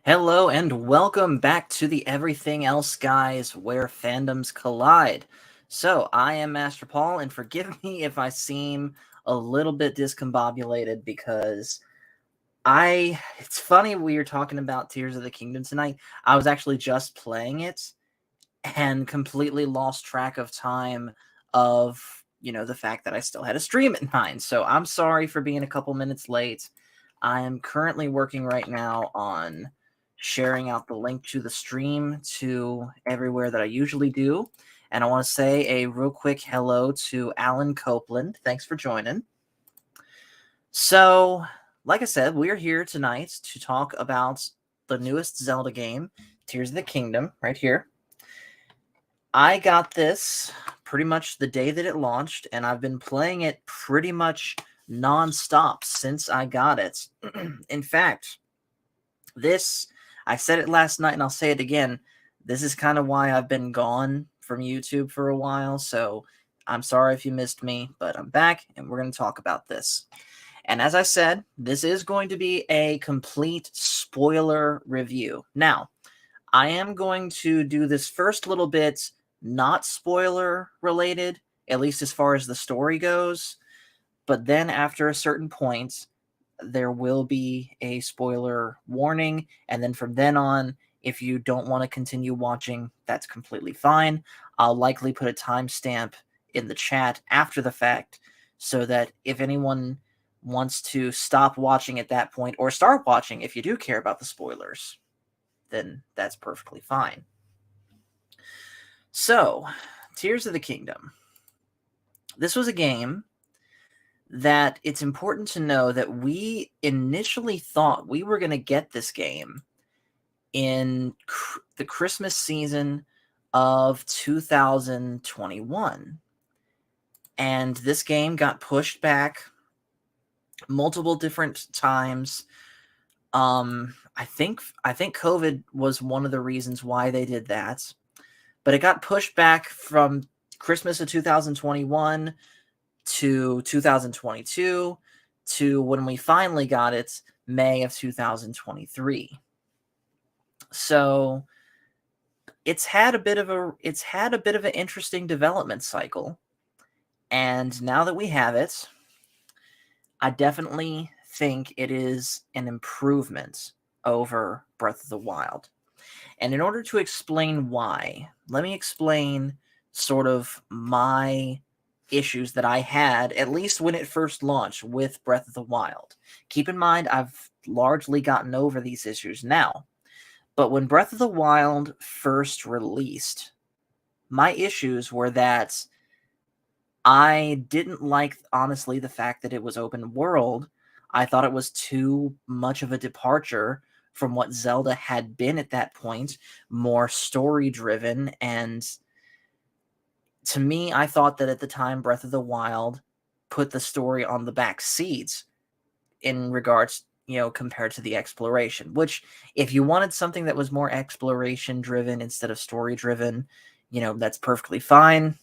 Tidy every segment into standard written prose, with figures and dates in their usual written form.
Hello and welcome back to the Everything Else Guys, where fandoms collide. So, I am Master Paul, and forgive me if I seem a little bit discombobulated because it's funny we were talking about Tears of the Kingdom tonight. I was actually just playing it and completely lost track of time of, the fact that I still had a stream at 9. So, I'm sorry for being a couple minutes late. I am currently working right now on sharing out the link to the stream to everywhere that I usually do. And I want to say a real quick hello to Alan Copeland. Thanks for joining. So, like I said, we're here tonight to talk about the newest Zelda game, Tears of the Kingdom, right here. I got this pretty much the day that it launched, and I've been playing it pretty much non-stop since I got it. In fact, I said it last night and I'll say it again. This is kind of why I've been gone from YouTube for a while, so I'm sorry if you missed me, but I'm back and we're going to talk about this. And as I said, this is going to be a complete spoiler review. Now, I am going to do this first little bit not spoiler related, at least as far as the story goes, but then after a certain point, there will be a spoiler warning, and then from then on, if you don't want to continue watching, that's completely fine. I'll likely put a timestamp in the chat after the fact so that if anyone wants to stop watching at that point or start watching if you do care about the spoilers, then that's perfectly fine. So, Tears of the Kingdom. This was a game that it's important to know that we initially thought we were going to get this game in the Christmas season of 2021. And this game got pushed back multiple different times. I think COVID was one of the reasons why they did that. But it got pushed back from Christmas of 2021 to 2022 to when we finally got it, May of 2023. So it's had a bit of an interesting development cycle. And now that we have it, I definitely think it is an improvement over Breath of the Wild. And in order to explain why, let me explain sort of my issues that I had, at least when it first launched with Breath of the Wild. Keep in mind, I've largely gotten over these issues now. But when Breath of the Wild first released, my issues were that I didn't like, honestly, the fact that it was open world. I thought it was too much of a departure from what Zelda had been at that point, more story-driven. And to me, I thought that at the time, Breath of the Wild put the story on the back seats in regards, compared to the exploration, which if you wanted something that was more exploration-driven instead of story-driven, that's perfectly fine.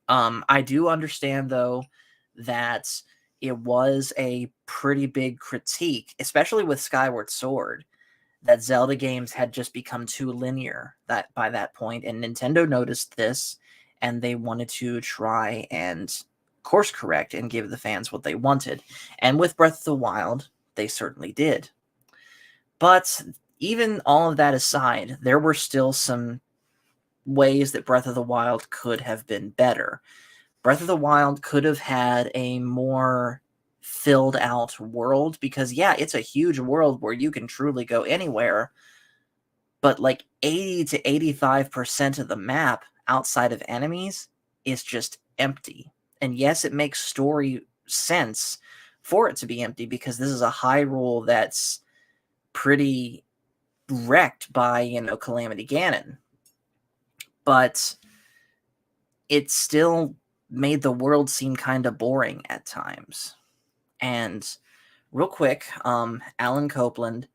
I do understand, though, that it was a pretty big critique, especially with Skyward Sword, that Zelda games had just become too linear by that point, and Nintendo noticed this, and they wanted to try and course correct and give the fans what they wanted. And with Breath of the Wild, they certainly did. But even all of that aside, there were still some ways that Breath of the Wild could have been better. Breath of the Wild could have had a more filled out world because, yeah, it's a huge world where you can truly go anywhere, but like 80 to 85% of the map outside of enemies is just empty. And yes, it makes story sense for it to be empty because this is a Hyrule that's pretty wrecked by, Calamity Ganon. But it still made the world seem kind of boring at times. And real quick, Alan Copeland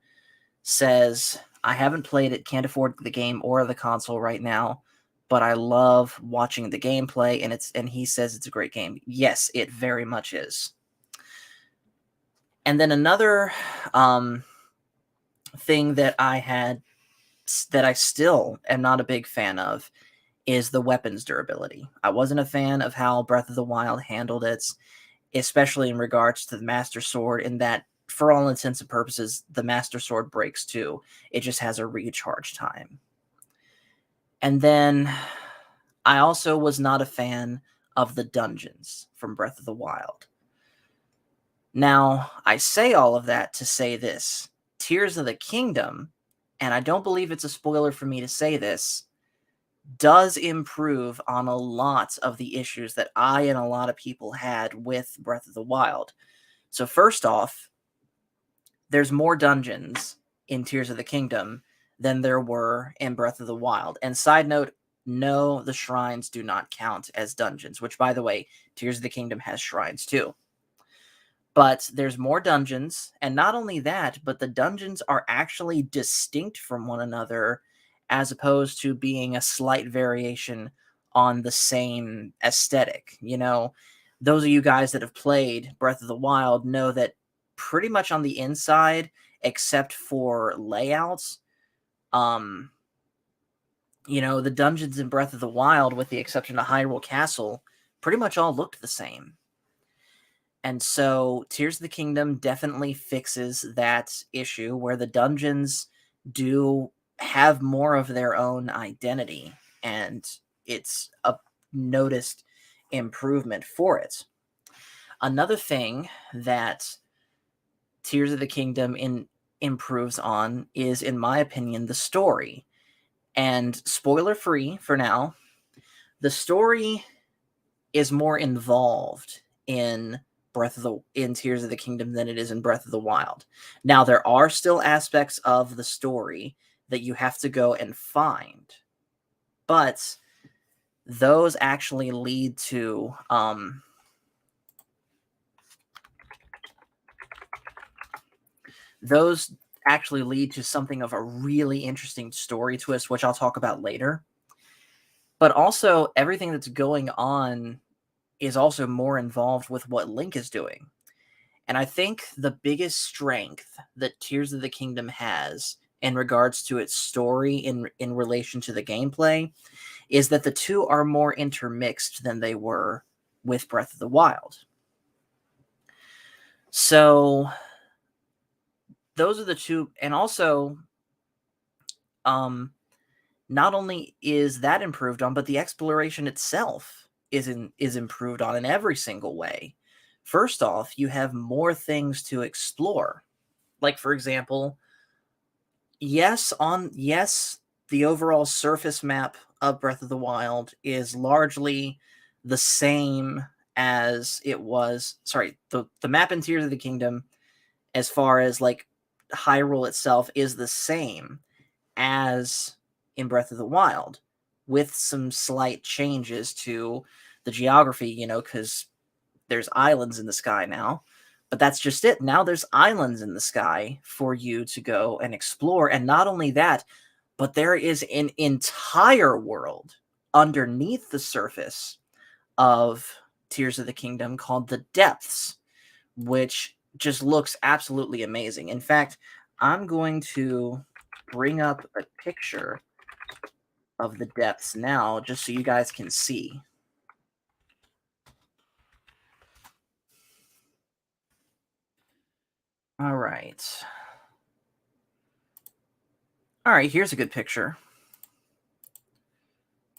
says, I haven't played it, can't afford the game or the console right now, but I love watching the gameplay, and he says it's a great game. Yes, it very much is. And then another thing that I still am not a big fan of is the weapons durability. I wasn't a fan of how Breath of the Wild handled it, especially in regards to the Master Sword, in that, for all intents and purposes, the Master Sword breaks too. It just has a recharge time. And then I also was not a fan of the dungeons from Breath of the Wild. Now, I say all of that to say this. Tears of the Kingdom, and I don't believe it's a spoiler for me to say this, does improve on a lot of the issues that I and a lot of people had with Breath of the Wild. So first off, there's more dungeons in Tears of the Kingdom than there were in Breath of the Wild. And side note, no, the shrines do not count as dungeons, which, by the way, Tears of the Kingdom has shrines too. But there's more dungeons, and not only that, but the dungeons are actually distinct from one another, as opposed to being a slight variation on the same aesthetic. You know, those of you guys that have played Breath of the Wild know that pretty much on the inside, except for layouts, the dungeons in Breath of the Wild, with the exception of Hyrule Castle, pretty much all looked the same. And so Tears of the Kingdom definitely fixes that issue, where the dungeons do have more of their own identity, and it's a noticed improvement for it. Another thing that Tears of the Kingdom improves on is, in my opinion, the story. And spoiler free for now, the story is more involved in Tears of the Kingdom than it is in Breath of the Wild. Now, there are still aspects of the story that you have to go and find, but those actually lead to something of a really interesting story twist, which I'll talk about later. But also, everything that's going on is also more involved with what Link is doing. And I think the biggest strength that Tears of the Kingdom has in regards to its story in relation to the gameplay is that the two are more intermixed than they were with Breath of the Wild. So those are the two. And also, not only is that improved on, but the exploration itself is improved on in every single way. First off, you have more things to explore. Like, for example, yes, the overall surface map of Breath of the Wild is largely the same as it was. Sorry, the map in Tears of the Kingdom, as far as like Hyrule itself, is the same as in Breath of the Wild, with some slight changes to the geography, because there's islands in the sky now. But that's just it. Now there's islands in the sky for you to go and explore. And not only that, but there is an entire world underneath the surface of Tears of the Kingdom called the Depths, which just looks absolutely amazing. In fact, I'm going to bring up a picture of the Depths now, just so you guys can see. All right. All right, here's a good picture.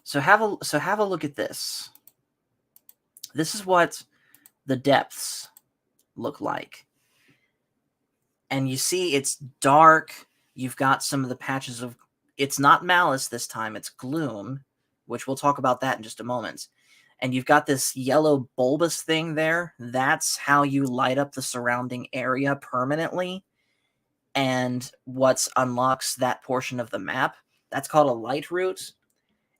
So have a look at this. This is what the Depths look like. And you see it's dark. You've got some of the patches of, it's not malice this time, it's gloom, which we'll talk about that in just a moment. And you've got this yellow bulbous thing there. That's how you light up the surrounding area permanently. And what unlocks that portion of the map, that's called a light route.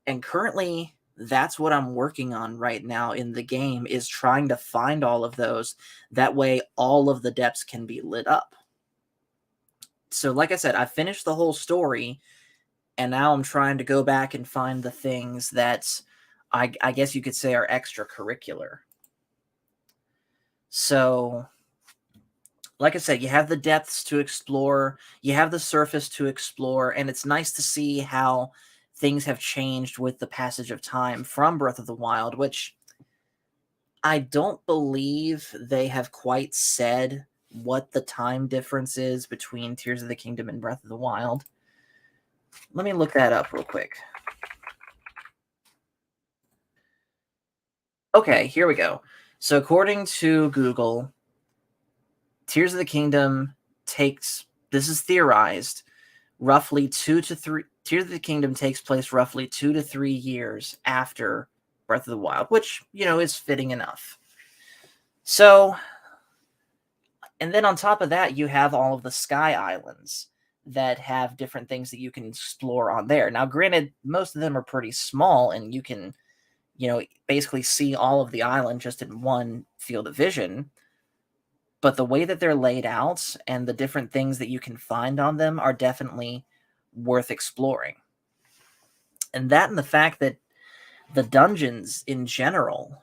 And currently, that's what I'm working on right now in the game, is trying to find all of those. That way, all of the depths can be lit up. So like I said, I finished the whole story, and now I'm trying to go back and find the things that I guess you could say are extracurricular. So like I said, you have the depths to explore, you have the surface to explore, and it's nice to see how things have changed with the passage of time from Breath of the Wild, which I don't believe they have quite said what the time difference is between Tears of the Kingdom and Breath of the Wild. Let me look that up real quick. Okay, here we go. So according to Google, Tears of the Kingdom takes, this is theorized, roughly 2 to 3, Tears of the Kingdom takes place roughly 2 to 3 years after Breath of the Wild, which, is fitting enough. So, and then on top of that, you have all of the Sky Islands that have different things that you can explore on there. Now, granted, most of them are pretty small, and you can, basically see all of the island just in one field of vision. But the way that they're laid out and the different things that you can find on them are definitely worth exploring. And that and the fact that the dungeons in general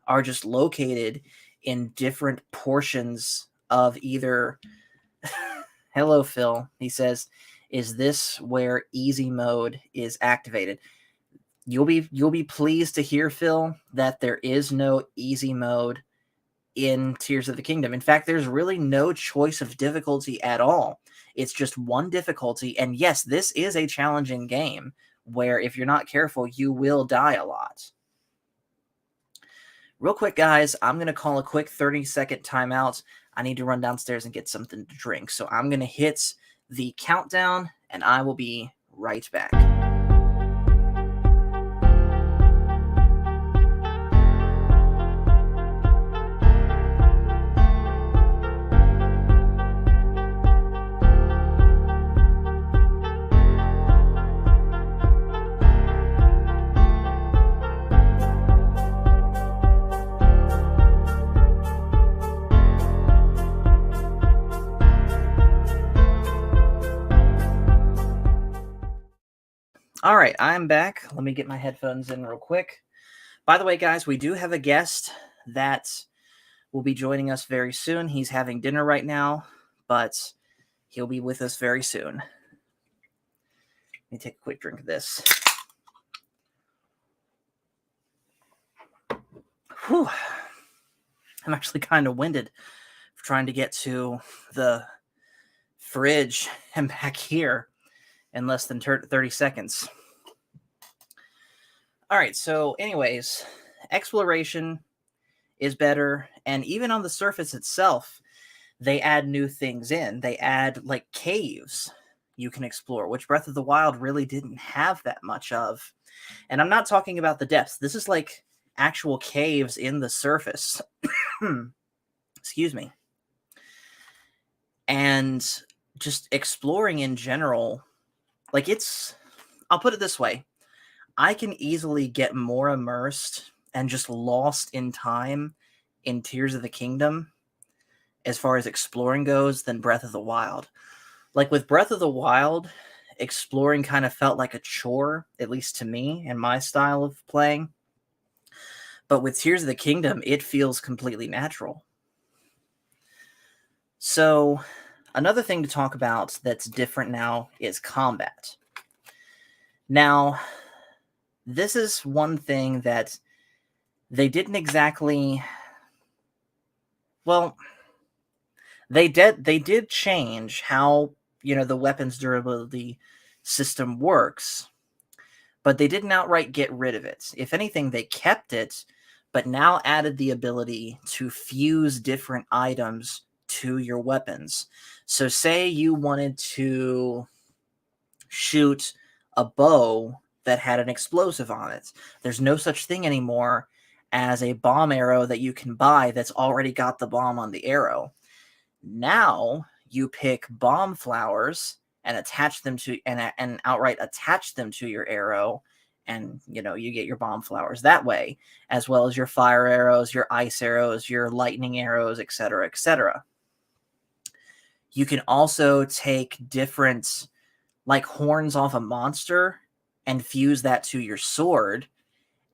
are just located in different portions of either hello Phil, he says, is this where easy mode is activated? You'll be pleased to hear, Phil, that there is no easy mode in Tears of the Kingdom. In fact, there's really no choice of difficulty at all. It's just one difficulty, and yes, this is a challenging game where if you're not careful, you will die a lot. Real quick, guys, I'm going to call a quick 30-second timeout. I need to run downstairs and get something to drink. So I'm going to hit the countdown, and I will be right back. All right, I'm back. Let me get my headphones in real quick. By the way, guys, we do have a guest that will be joining us very soon. He's having dinner right now, but he'll be with us very soon. Let me take a quick drink of this. Whew. I'm actually kind of winded trying to get to the fridge and back here in less than 30 seconds. All right, so anyways, exploration is better, and even on the surface itself, they add new things in. They add like caves you can explore, which Breath of the Wild really didn't have that much of. And I'm not talking about the depths. This is like actual caves in the surface. Excuse me. And just exploring in general, like I'll put it this way. I can easily get more immersed and just lost in time in Tears of the Kingdom as far as exploring goes than Breath of the Wild. Like with Breath of the Wild, exploring kind of felt like a chore, at least to me and my style of playing. But with Tears of the Kingdom, it feels completely natural. So another thing to talk about that's different now is combat. Now, this is one thing that they didn't exactly, well, they did change how, the weapons durability system works, but they didn't outright get rid of it. If anything, they kept it, but now added the ability to fuse different items to your weapons. So say you wanted to shoot a bow that had an explosive on it. There's no such thing anymore as a bomb arrow that you can buy that's already got the bomb on the arrow. Now you pick bomb flowers and attach them to and outright attach them to your arrow, and you get your bomb flowers that way, as well as your fire arrows, your ice arrows, your lightning arrows, etc., etc. You can also take different like horns off a monster and fuse that to your sword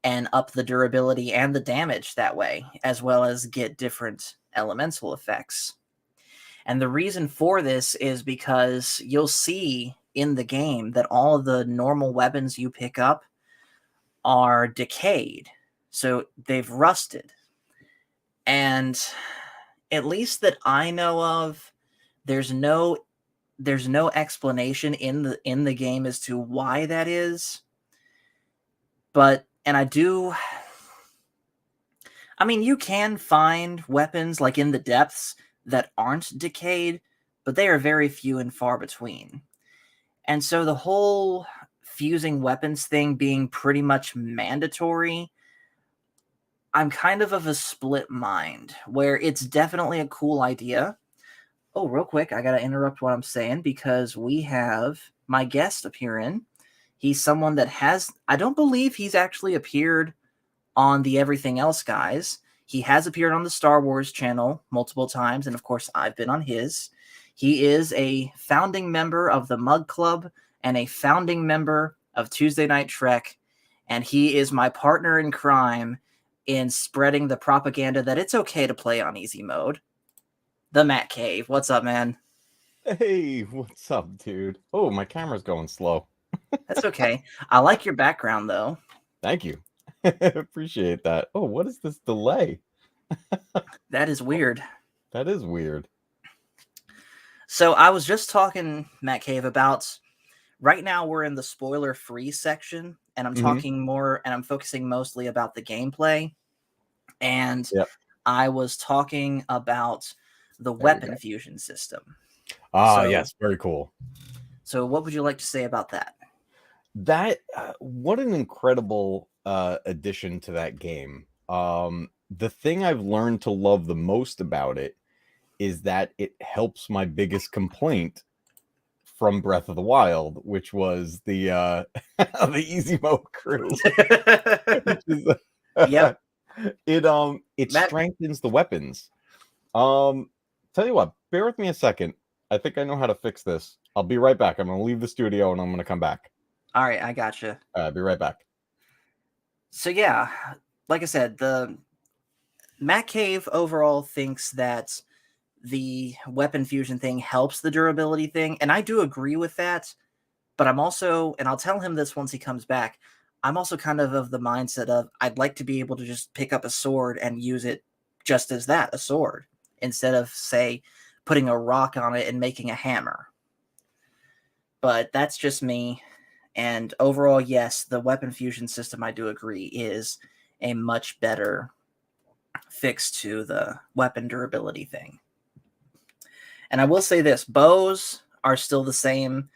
and up the durability and the damage that way, as well as get different elemental effects. And the reason for this is because you'll see in the game that all of the normal weapons you pick up are decayed. So they've rusted. And at least that I know of, there's no explanation in the game as to why that is. But I mean, you can find weapons like in the depths that aren't decayed, but they are very few and far between. And so the whole fusing weapons thing being pretty much mandatory, I'm kind of a split mind, where it's definitely a cool idea. Oh, real quick, I gotta interrupt what I'm saying because we have my guest appearing. He's someone that I don't believe he's actually appeared on the Everything Else guys. He has appeared on the Star Wars channel multiple times, and of course, I've been on his. He is a founding member of the Mug Club and a founding member of Tuesday Night Trek, and he is my partner in crime in spreading the propaganda that it's okay to play on easy mode. The Matt Cave. What's up, man? Hey, what's up, dude? Oh, my camera's going slow. That's okay. I like your background, though. Thank you. Appreciate that. Oh, what is this delay? That is weird. That is weird. So I was just talking, Matt Cave, about right now we're in the spoiler-free section, and I'm talking more, and I'm focusing mostly about the gameplay. And Yep. I was talking about the There we weapon go. fusion system. Ah, So, yes, very cool. So what would you like to say about that? That what an incredible addition to that game. The thing I've learned to love the most about it is that it helps my biggest complaint from Breath of the Wild, which was the the easy mode crew. Yep. It Matt, strengthens the weapons. Tell you what, bear with me a second. I think I know how to fix this. I'll be right back. I'm gonna leave the studio and I'm gonna come back. all right, I gotcha. Be right back. So yeah, like I said, the Matt Cave overall thinks that the weapon fusion thing helps the durability thing, and I do agree with that. But I'm also, and I'll tell him this once he comes back, I'm also kind of the mindset of I'd like to be able to just pick up a sword and use it just as that, a sword, instead of, say, putting a rock on it and making a hammer. But that's just me. And overall, yes, the weapon fusion system, I do agree, is a much better fix to the weapon durability thing. And I will say this, bows are still the same.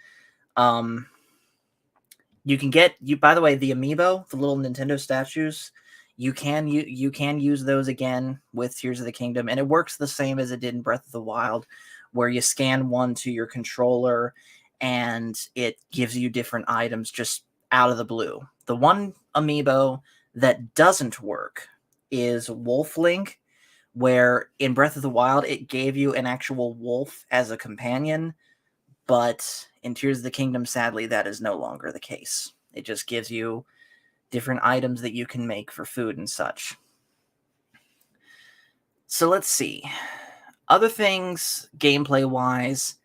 You can get by the way, the amiibo, the little Nintendo statues, you can use those again with Tears of the Kingdom, and it works the same as it did in Breath of the Wild, where you scan one to your controller and it gives you different items just out of the blue. The one amiibo that doesn't work is Wolf Link, where in Breath of the Wild it gave you an actual wolf as a companion, but in Tears of the Kingdom, sadly, that is no longer the case. It just gives you different items that you can make for food and such. So let's see. Other things, gameplay-wise,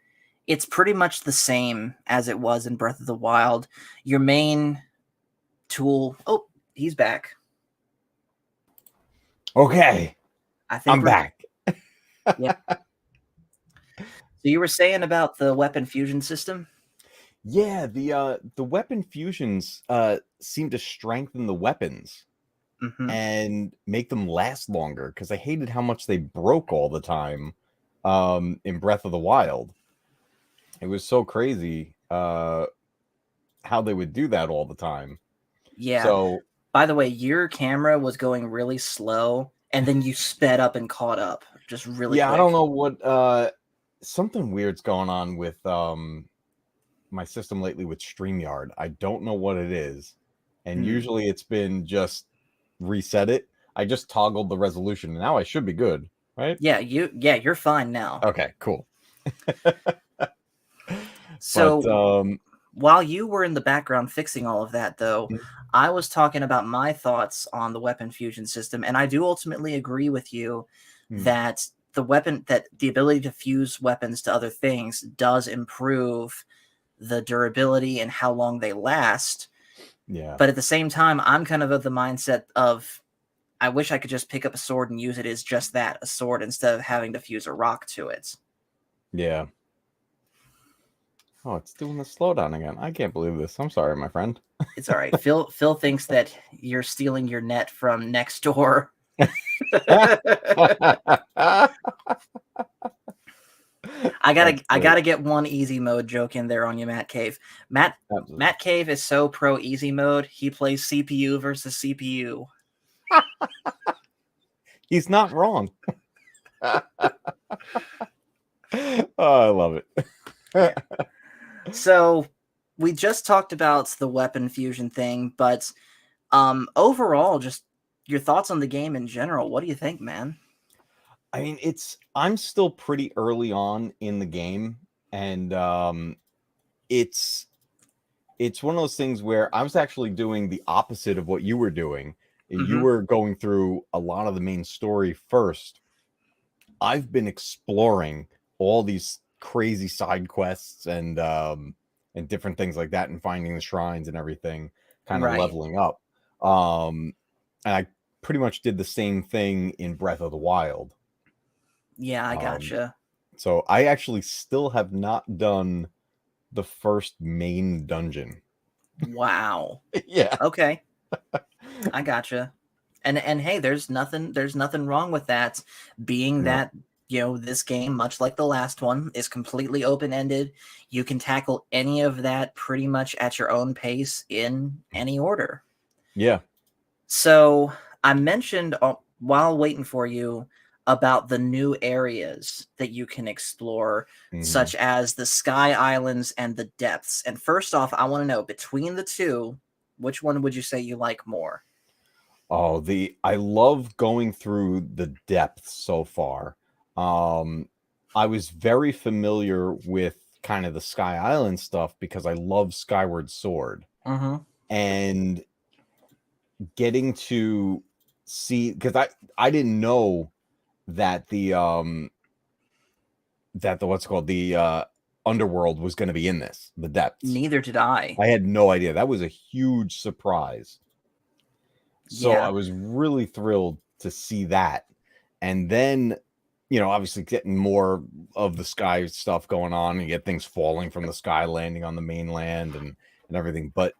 it's pretty much the same as it was in Breath of the Wild. Your main tool... Oh, he's back. Okay, I think I'm back. Yeah. So you were saying about the weapon fusion system? Yeah, the weapon fusions seem to strengthen the weapons and make them last longer, because I hated how much they broke all the time in Breath of the Wild. It was so crazy how they would do that all the time. Yeah. So, by the way, your camera was going really slow, and then you sped up and caught up just really quick. I don't know what something weird's going on with my system lately with StreamYard. I don't know what it is. And usually it's been just reset it. I just toggled the resolution and now I should be good, right? Yeah, you're fine now. Okay, cool. So while you were in the background fixing all of that, though, I was talking about my thoughts on the weapon fusion system, and I do ultimately agree with you that the ability to fuse weapons to other things does improve the durability and how long they last. Yeah. But at the same time, I'm kind of the mindset of I wish I could just pick up a sword and use it as just that, a sword, instead of having to fuse a rock to it. Yeah. Oh, it's doing the slowdown again. I can't believe this. I'm sorry, my friend. It's all right. Phil thinks that you're stealing your net from next door. I gotta get one easy mode joke in there on you, Matt Cave. Matt Cave is so pro easy mode. He plays CPU versus CPU. He's not wrong. Oh, I love it. So we just talked about the weapon fusion thing, but overall, just your thoughts on the game in general. What do you think, man? I mean, I'm still pretty early on in the game, and it's one of those things where I was actually doing the opposite of what you were doing. You were going through a lot of the main story first. I've been exploring all these crazy side quests and different things like that, and finding the shrines and everything, kind of leveling up. And I pretty much did the same thing in Breath of the Wild. Yeah, I gotcha. So I actually still have not done the first main dungeon. Wow. Yeah. Okay. I gotcha. And hey, there's nothing wrong with that, being that, you know, this game, much like the last one, is completely open-ended. You can tackle any of that pretty much at your own pace in any order. Yeah. So I mentioned while waiting for you about the new areas that you can explore, such as the Sky Islands and the Depths. And first off, I want to know, between the two, which one would you say you like more? Oh, I love going through the depths so far. I was very familiar with kind of the Sky Island stuff because I love Skyward Sword. And getting to see, because I didn't know that the what's called the underworld was going to be in this, the depths. Neither did I. I had no idea. That was a huge surprise. So Yeah. I was really thrilled to see that. And then, you know, obviously getting more of the sky stuff going on, and get things falling from the sky, landing on the mainland and everything. But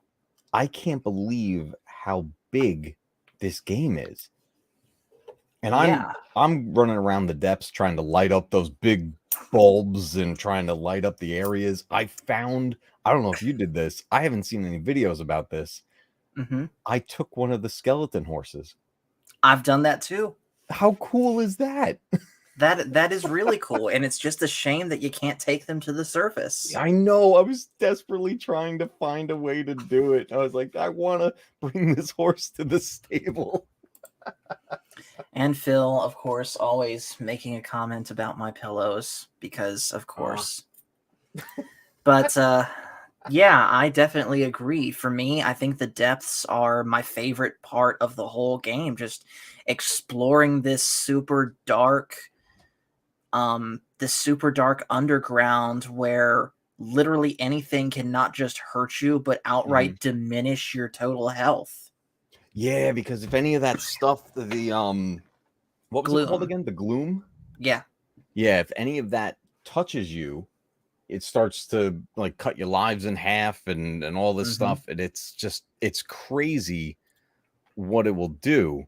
I can't believe how big this game is. And I'm running around the depths trying to light up those big bulbs and trying to light up the areas. I don't know if you did this. I haven't seen any videos about this. I took one of the skeleton horses. I've done that too. How cool is that? That is really cool, and it's just a shame that you can't take them to the surface. I know. I was desperately trying to find a way to do it. I was like, I want to bring this horse to the stable. And Phil, of course, always making a comment about my pillows, because of course. But yeah, I definitely agree. For me, I think the depths are my favorite part of the whole game. Just exploring this super dark underground where literally anything can not just hurt you, but outright diminish your total health. Yeah, because if any of that stuff, what was it called again? The gloom? Yeah. Yeah, if any of that touches you, it starts to like cut your lives in half and all this stuff. And it's crazy what it will do.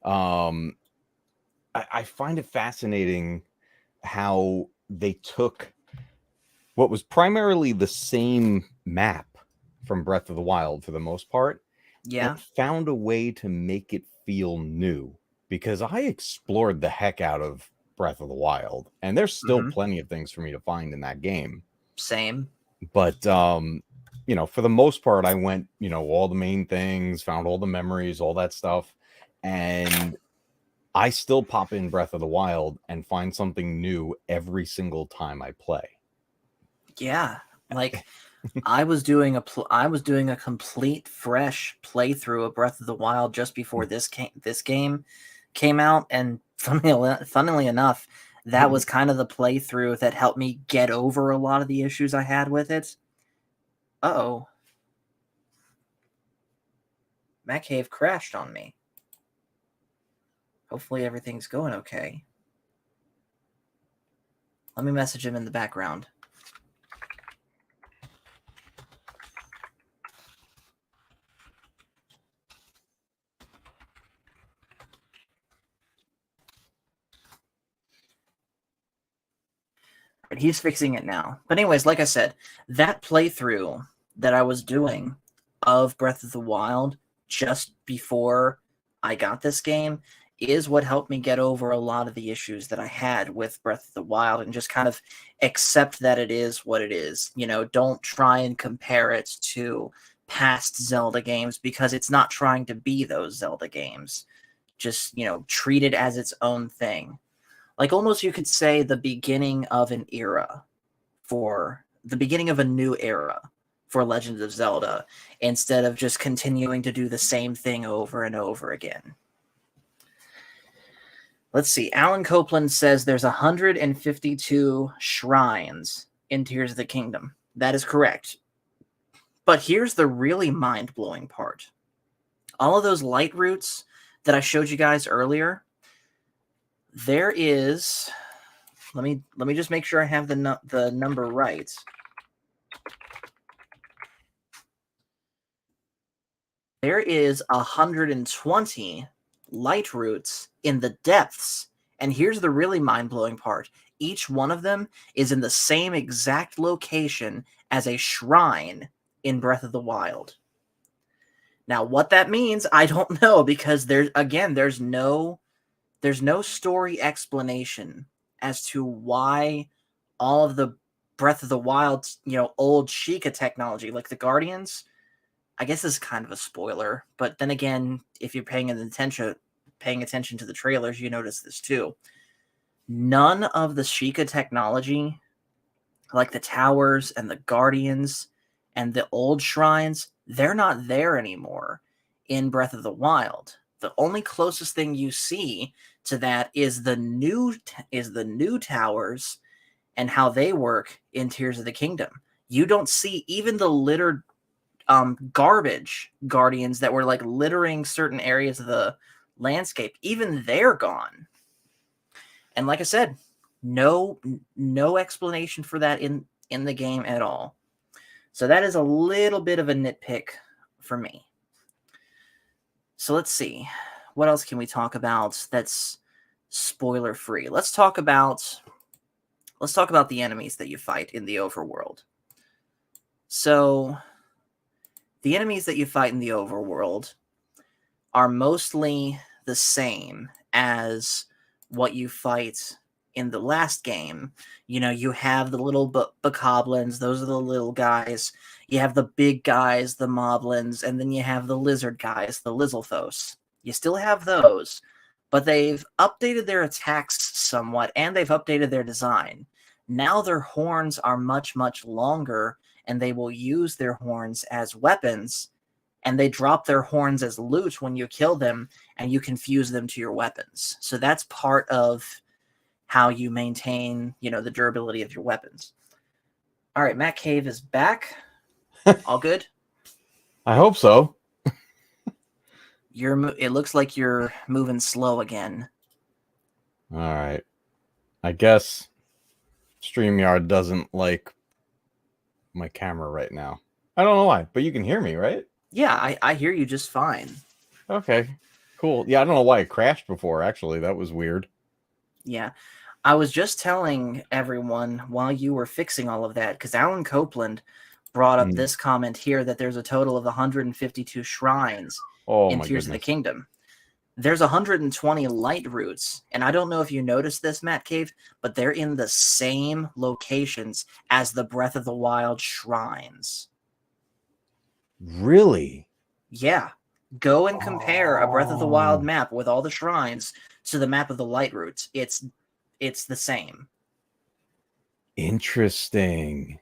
I find it fascinating how they took what was primarily the same map from Breath of the Wild for the most part, and found a way to make it feel new. Because I explored the heck out of Breath of the Wild, and there's still plenty of things for me to find in that game. Same. But you know, for the most part, I went, you know, all the main things, found all the memories, all that stuff, and I still pop in Breath of the Wild and find something new every single time I play. Yeah, like I was doing a complete fresh playthrough of Breath of the Wild just before this game came out, and funnily enough, that was kind of the playthrough that helped me get over a lot of the issues I had with it. Uh-oh. Matt Cave crashed on me. Hopefully everything's going okay. Let me message him in the background. But he's fixing it now. But anyways, like I said, that playthrough that I was doing of Breath of the Wild just before I got this game is what helped me get over a lot of the issues that I had with Breath of the Wild and just kind of accept that it is what it is. You know, don't try and compare it to past Zelda games because it's not trying to be those Zelda games. Just, you know, treat it as its own thing. Like almost you could say the beginning of an era for the beginning of a new era for Legend of Zelda instead of just continuing to do the same thing over and over again. Let's see. Alan Copeland says there's 152 shrines in Tears of the Kingdom. That is correct. But here's the really mind-blowing part. All of those light roots that I showed you guys earlier, there is, let me just make sure I have the number right. There is 120 light roots in the depths. And here's the really mind-blowing part. Each one of them is in the same exact location as a shrine in Breath of the Wild. Now, what that means, I don't know, because there's no story explanation as to why all of the Breath of the Wild, old Sheikah technology, like the Guardians, I guess this is kind of a spoiler, but then again, if you're paying attention to the trailers, you notice this too. None of the Sheikah technology, like the towers and the Guardians and the old shrines, they're not there anymore in Breath of the Wild. The only closest thing you see to that is the new towers and how they work in Tears of the Kingdom. You don't see even the littered garbage guardians that were like littering certain areas of the landscape. Even they're gone. And like I said, no explanation for that in the game at all. So that is a little bit of a nitpick for me. So let's see. What else can we talk about that's spoiler free? Let's talk about the enemies that you fight in the overworld. So the enemies that you fight in the overworld are mostly the same as what you fight in the last game. You know, you have the little bokoblins, those are the little guys. You have the big guys, the moblins, and then you have the lizard guys, the Lizalfos. You still have those, but they've updated their attacks somewhat, and they've updated their design. Now their horns are much, much longer, and they will use their horns as weapons, and they drop their horns as loot when you kill them, and you can fuse them to your weapons. So that's part of how you maintain, the durability of your weapons. All right, Matt Cave is back. All good? I hope so. It looks like you're moving slow again. All right. I guess StreamYard doesn't like my camera right now. I don't know why, but you can hear me, right? Yeah, I hear you just fine. Okay, cool. Yeah, I don't know why it crashed before, actually. That was weird. Yeah. I was just telling everyone while you were fixing all of that, because Alan Copeland brought up this comment here that there's a total of 152 shrines in Tears of the Kingdom. There's 120 light roots, and I don't know if you noticed this, Matt Cave, but they're in the same locations as the Breath of the Wild shrines. Really? Yeah. Go and compare a Breath of the Wild map with all the shrines to the map of the light roots. It's the same. Interesting.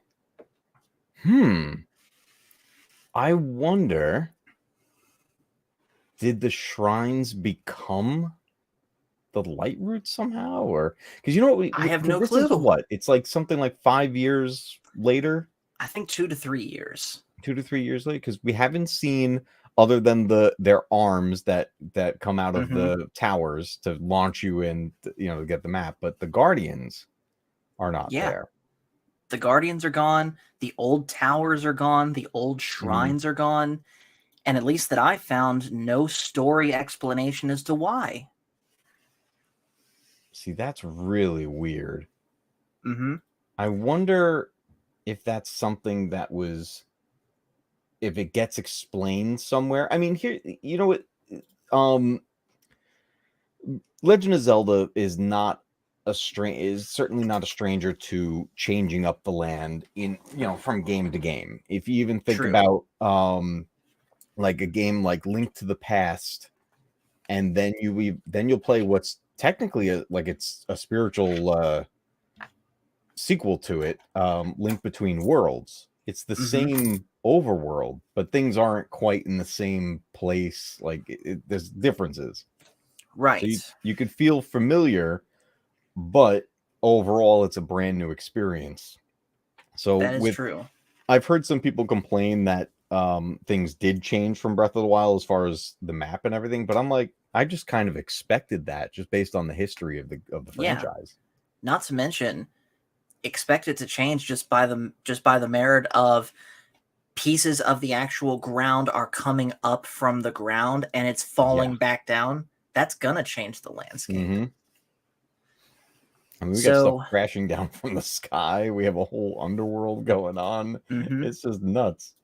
I wonder, did the shrines become the light route somehow, or because you know what? I have no This is clue. what it's like something like 5 years later, I think 2 to 3 years. 2 to 3 years later, because we haven't seen other than their arms that come out of Mhm. the towers to launch you in, to get the map, but the Guardians are not Yeah. there. The Guardians are gone, the old towers are gone, the old Mhm. shrines are gone, and at least that I found, no story explanation as to why. See, that's really weird. Mhm. I wonder if that's something if it gets explained somewhere. I mean, here, you know what? Um, Legend of Zelda is certainly not a stranger to changing up the land from game to game. If you even think True. about like a game like Link to the Past, and then you'll play what's technically it's a spiritual sequel to it, Link Between Worlds. It's the Mhm. same overworld, but things aren't quite in the same place. Like there's differences. So you, Right. you could feel familiar, but overall it's a brand new experience. So That is true. I've heard some people complain that things did change from Breath of the Wild as far as the map and everything, but I'm like, I just kind of expected that just based on the history of the Yeah. franchise. Not to mention, expect it to change just by the merit of pieces of the actual ground are coming up from the ground and it's Yeah. falling back down. That's gonna change the landscape. Hmm. I mean, we got stuff So, crashing down from the sky. We have a whole underworld going on. mhm. It's just nuts.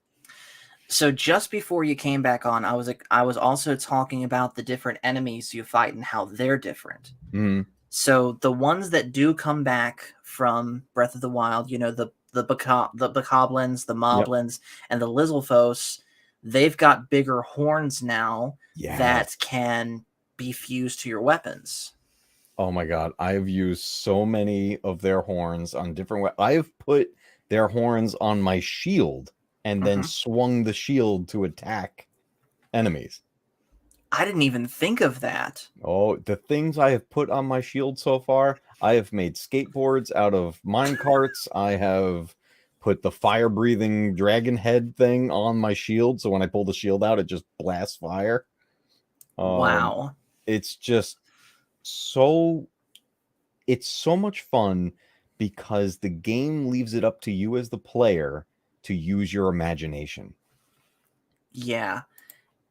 So just before you came back on, I was also talking about the different enemies you fight and how they're different. Mm, So the ones that do come back from Breath of the Wild, the bokoblins, the yep. moblins, and the Lizalfos, they've got bigger horns now Yes. that can be fused to your weapons. Oh my god, I've used so many of their horns on different I've put their horns on my shield and then Mhm. swung the shield to attack enemies. I didn't even think of that. Oh, the things I have put on my shield so far, I have made skateboards out of mine carts. I have put the fire breathing dragon head thing on my shield, so when I pull the shield out, it just blasts fire. Um, Wow. it's just so it's so much fun because the game leaves it up to you as the player to use your imagination. Yeah.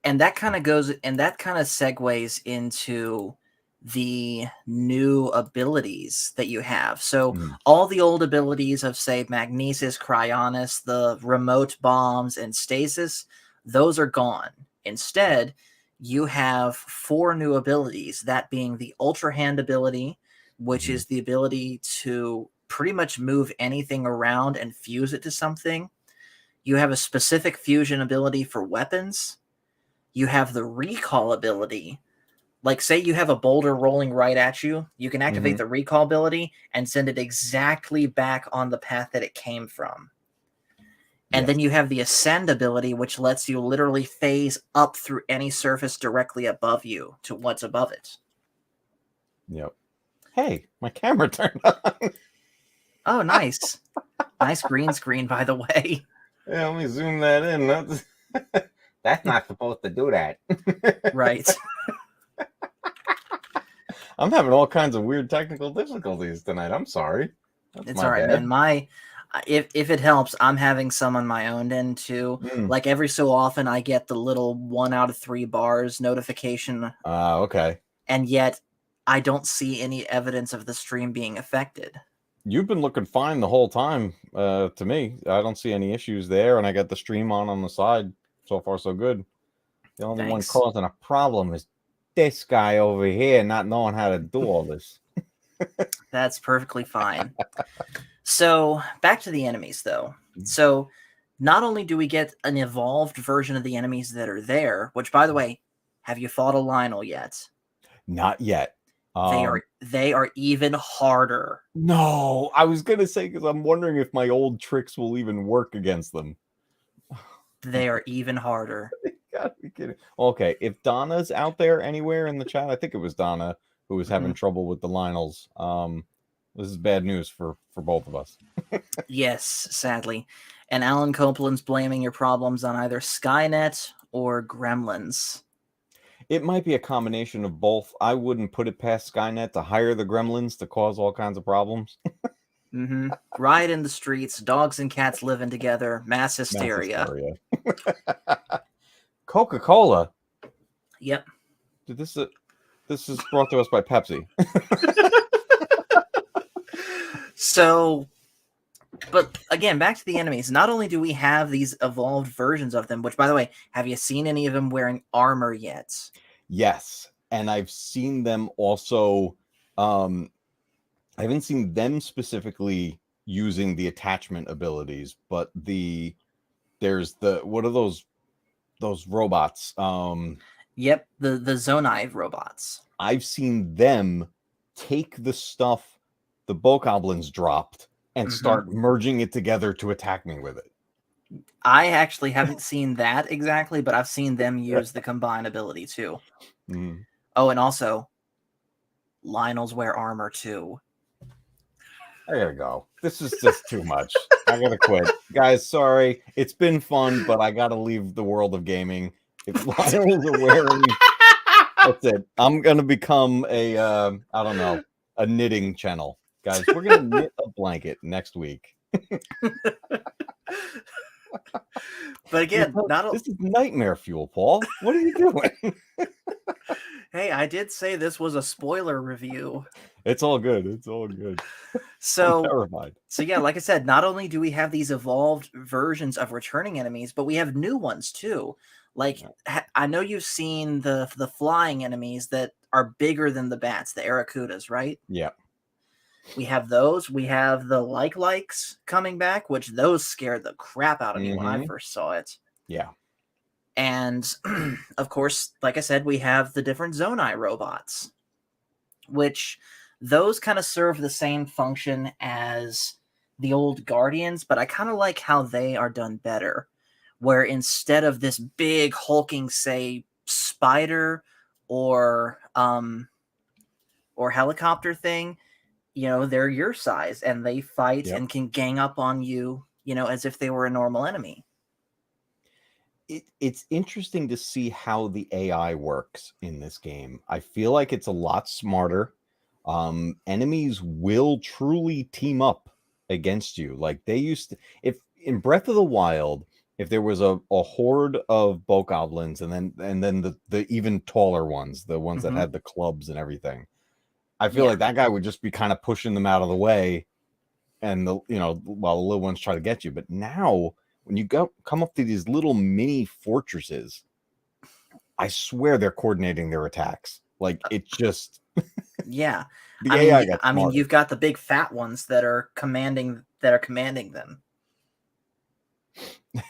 And that kind of segues into the new abilities that you have. So Mhm. all the old abilities of, say, magnesis, cryonis, the remote bombs, and stasis, those are gone. Instead, you have four new abilities, that being the ultra hand ability, which Mhm. is the ability to pretty much move anything around and fuse it to something. You have a specific fusion ability for weapons. You have the recall ability. Like, say you have a boulder rolling right at you, you can activate Mhm. the recall ability and send it exactly back on the path that it came from. And Yes. then you have the ascend ability, which lets you literally phase up through any surface directly above you to what's above it. Yep. Hey, my camera turned on. Oh, nice. Nice green screen, by the way. Yeah, let me zoom that in. That's not supposed to do that. Right. I'm having all kinds of weird technical difficulties tonight. I'm sorry. That's It's my all right, man. bad. If it helps, I'm having some on my own end too. Mm. Like every so often, I get the little 1 out of 3 bars notification, Okay. and yet I don't see any evidence of the stream being affected. You've been looking fine the whole time, to me. I don't see any issues there, and I got the stream on the side. So far, so good. The only one Thanks. causing a problem is this guy over here not knowing how to do all this. That's perfectly fine. So back to the enemies, though. So not only do we get an evolved version of the enemies that are there, which, by the way, have you fought a Lionel yet? Not yet. They Um, are they are even harder. no, I was gonna say because I'm wondering if my old tricks will even work against them. They are even harder. Gotta be kidding. Okay, if Donna's out there anywhere in the chat, I think it was Donna who was having trouble with the Lionels. This is bad news for both of us. Yes, sadly. And Alan Copeland's blaming your problems on either Skynet or Gremlins. It might be a combination of both. I wouldn't put it past Skynet to hire the Gremlins to cause all kinds of problems. Riot in the streets, dogs and cats living together, mass hysteria. Coca-Cola. Yep. This is brought to us by Pepsi. So, but again, back to the enemies. Not only do we have these evolved versions of them, which, by the way, have you seen any of them wearing armor yet? Yes, and I've seen them also. I haven't seen them specifically using the attachment abilities, but there's what are those robots? Yep, the Zonai robots. I've seen them take the stuff the Bokoblins dropped and start merging it together to attack me with it. I actually haven't seen that exactly, but I've seen them use the combine ability too. Oh, and also, Lionels wear armor too. I gotta go. This is just too much. I gotta quit. Guys, sorry. It's been fun, but I gotta leave the world of gaming. If Lionels are wearing... That's it. I'm gonna become a, I don't know, a knitting channel. Guys, we're gonna knit a blanket next week. But again, this is nightmare fuel, Paul. What are you doing? Hey, I did say this was a spoiler review. It's all good. It's all good. So, I'm terrified. So yeah, like I said, not only do we have these evolved versions of returning enemies, but we have new ones too. Like, I know you've seen the flying enemies that are bigger than the bats, the Aracudas, right? Yeah. We have those. We have the likes coming back, which those scared the crap out of me when I first saw it. Yeah. And, of course, like I said, we have the different Zonai robots, which those kind of serve the same function as the old Guardians, but I kind of like how they are done better, where instead of this big hulking, say, spider or helicopter thing, you know, they're your size and they fight and can gang up on you, you know, as if they were a normal enemy. It's interesting to see how the AI works in this game. I feel like it's a lot smarter. Enemies will truly team up against you. Like they used to, if in Breath of the Wild, if there was a horde of Bokoblins and then the even taller ones, the ones that had the clubs and everything, I feel like that guy would just be kind of pushing them out of the way, and while the little ones try to get you. But now, when you come up to these little mini fortresses, I swear they're coordinating their attacks. Like it just, yeah. The AI got smarter. I mean, you've got the big fat ones that are commanding them.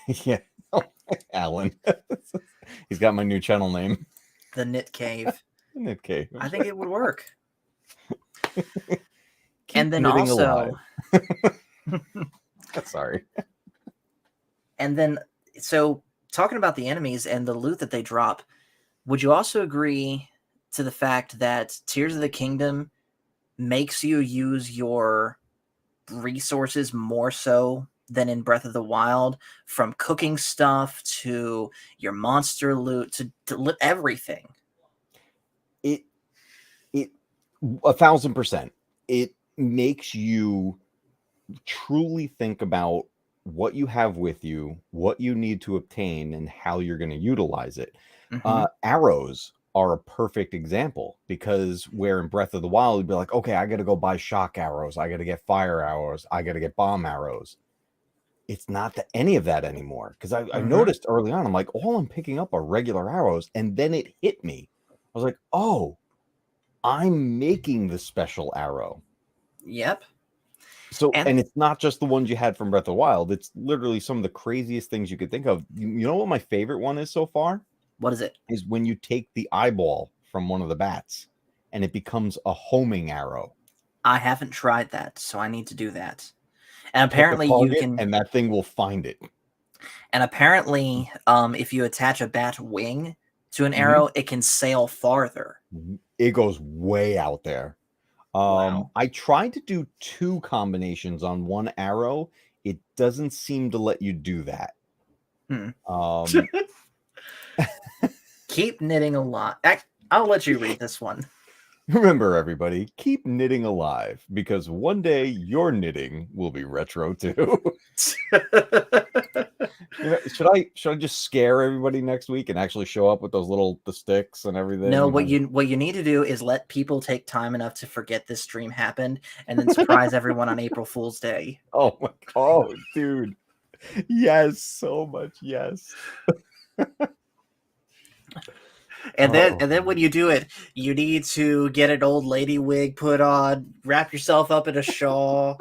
Yeah, Alan. He's got my new channel name, the Knit Cave. The Knit Cave. I think it would work. And then also, sorry. And then, so talking about the enemies and the loot that they drop, would you also agree to the fact that Tears of the Kingdom makes you use your resources more so than in Breath of the Wild, from cooking stuff to your monster loot to everything? It 1,000%. It makes you truly think about what you have with you, what you need to obtain, and how you're going to utilize it. Arrows are a perfect example, because where in Breath of the Wild, you'd be like, okay, I got to go buy shock arrows. I got to get fire arrows. I got to get bomb arrows. It's not any of that anymore. Because I noticed early on, I'm like, all I'm picking up are regular arrows. And then it hit me. I was like, oh, I'm making the special arrow. Yep. So, and it's not just the ones you had from Breath of the Wild. It's literally some of the craziest things you could think of. You know what my favorite one is so far? What is it? Is when you take the eyeball from one of the bats and it becomes a homing arrow. I haven't tried that, so I need to do that. And apparently you can... And that thing will find it. And apparently, if you attach a bat wing to an arrow, it can sail farther. it goes way out there. Wow. I tried to do 2 combinations on 1 arrow. It doesn't seem to let you do that. Hmm. Um, Keep knitting a lot. I'll let you read this one. remember, everybody, keep knitting alive because one day your knitting will be retro too. Should I just scare everybody next week and actually show up with the sticks and everything? No, and what you need to do is let people take time enough to forget this stream happened, and then surprise everyone on April Fool's Day. Oh my, oh dude, yes, so much, yes. And then when you do it, you need to get an old lady wig put on, wrap yourself up in a shawl.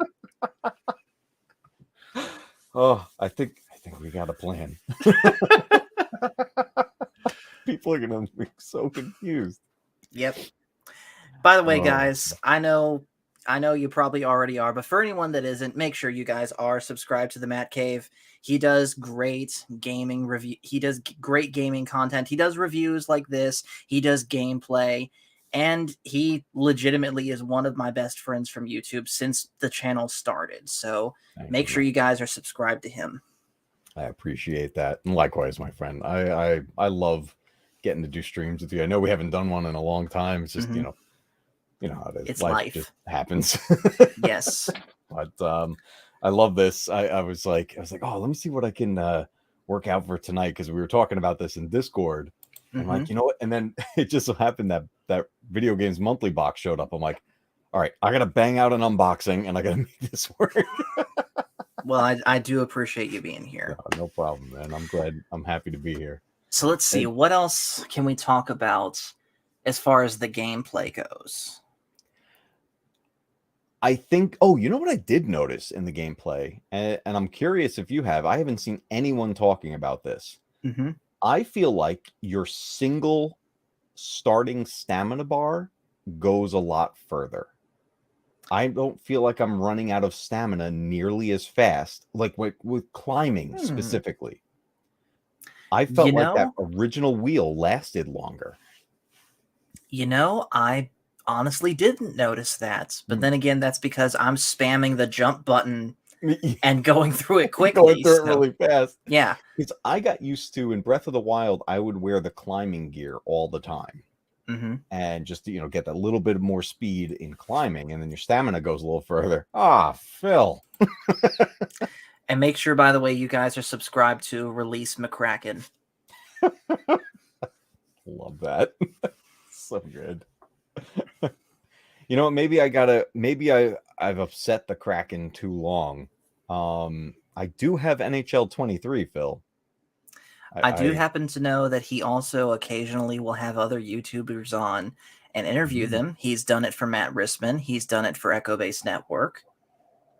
Oh, I think we got a plan. People are gonna be so confused. Yep. By the way, guys, I know you probably already are, but for anyone that isn't, make sure you guys are subscribed to the Matt Cave. He does great gaming review. He does great gaming content. He does reviews like this. He does gameplay, and he legitimately is one of my best friends from YouTube since the channel started. So make sure you guys are subscribed to him. I appreciate that, and likewise, my friend. I love getting to do streams with you. I know we haven't done one in a long time. It's just you know how it is. It's Life just happens. Yes. But I love this. I was like, oh, let me see what I can work out for tonight because we were talking about this in Discord. I'm like, you know what? And then it just so happened that Video Games Monthly box showed up. I'm like, all right, I gotta bang out an unboxing and I gotta make this work. Well, I do appreciate you being here. No problem, man. I'm glad. I'm happy to be here. So let's see, what else can we talk about as far as the gameplay goes? I think, oh, you know what I did notice in the gameplay, and I'm curious if you have. I haven't seen anyone talking about this. I feel like your single starting stamina bar goes a lot further. I don't feel like I'm running out of stamina nearly as fast, like with climbing specifically. I felt like that original wheel lasted longer. You know, I honestly didn't notice that, but then again, that's because I'm spamming the jump button and going through it quickly. Going through it really fast. Yeah. Because I got used to, in Breath of the Wild, I would wear the climbing gear all the time. And just, get that little bit more speed in climbing, and then your stamina goes a little further. Ah, Phil. And make sure, by the way, you guys are subscribed to Release McCracken. Love that. So good. You know what? Maybe I've upset the Kraken too long. I do have NHL 23, Phil. I do happen to know that he also occasionally will have other YouTubers on and interview them. He's done it for Matt Rissman. He's done it for Echo Base Network.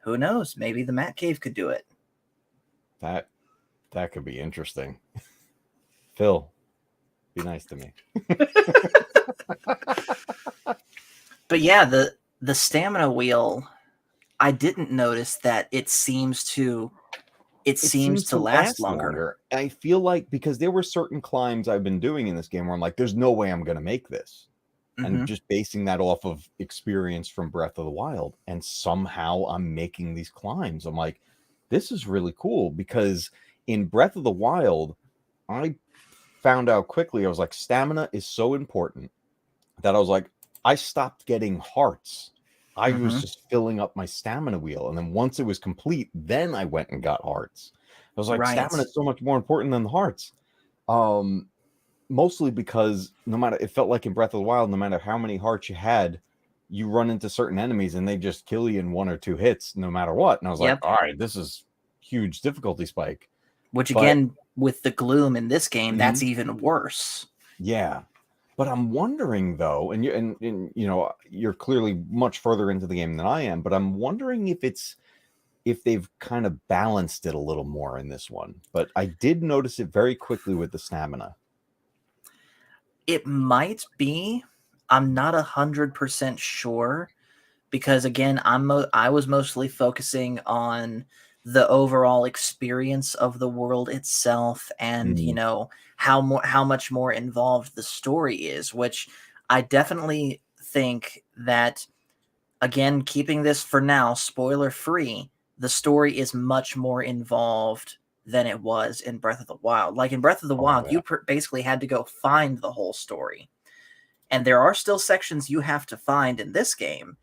Who knows? Maybe the Matt Cave could do it. That could be interesting. Phil, be nice to me. But yeah, the stamina wheel, I didn't notice that it seems to last longer. I feel like because there were certain climbs I've been doing in this game where I'm like, there's no way I'm going to make this. And just basing that off of experience from Breath of the Wild. And somehow I'm making these climbs. I'm like, this is really cool because in Breath of the Wild, I found out quickly, I was like, stamina is so important that I was like, I stopped getting hearts. I was just filling up my stamina wheel. And then once it was complete, then I went and got hearts. I was like, stamina is so much more important than the hearts. Mostly because it felt like in Breath of the Wild, no matter how many hearts you had, you run into certain enemies and they just kill you in 1 or 2 hits, no matter what. And I was like, all right, this is huge difficulty spike. Which again, with the gloom in this game, that's even worse. Yeah. But I'm wondering though, and you're clearly much further into the game than I am, but I'm wondering if they've kind of balanced it a little more in this one. But I did notice it very quickly with the stamina. It might be. I'm not 100% sure because again, I was mostly focusing on the overall experience of the world itself and how much more involved the story is, which I definitely think that, again, keeping this for now spoiler free, the story is much more involved than it was in Breath of the Wild. Like in Breath of the Oh, Wild, yeah. you basically had to go find the whole story. And there are still sections you have to find in this game,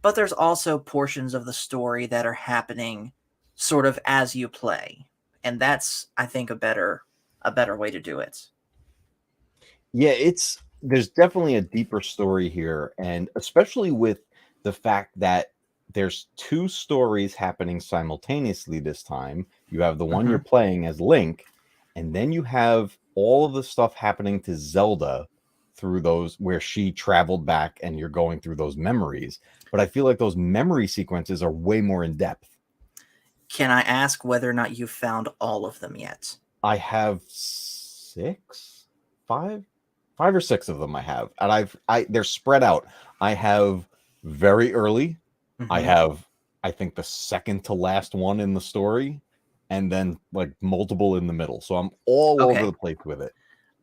but there's also portions of the story that are happening sort of as you play. And that's, I think, a better way to do it. Yeah, there's definitely a deeper story here, and especially with the fact that there's two stories happening simultaneously this time. You have the one you're Mhm. playing as Link, and then you have all of the stuff happening to Zelda through those where she traveled back and you're going through those memories. But I feel like those memory sequences are way more in depth. Can I ask whether or not you've found all of them yet? I have six, five or six of them I have, and they're spread out. I have very early. I Mhm. have, I think, the second to last one in the story, and then like multiple in the middle. So I'm all over Okay. the place with it.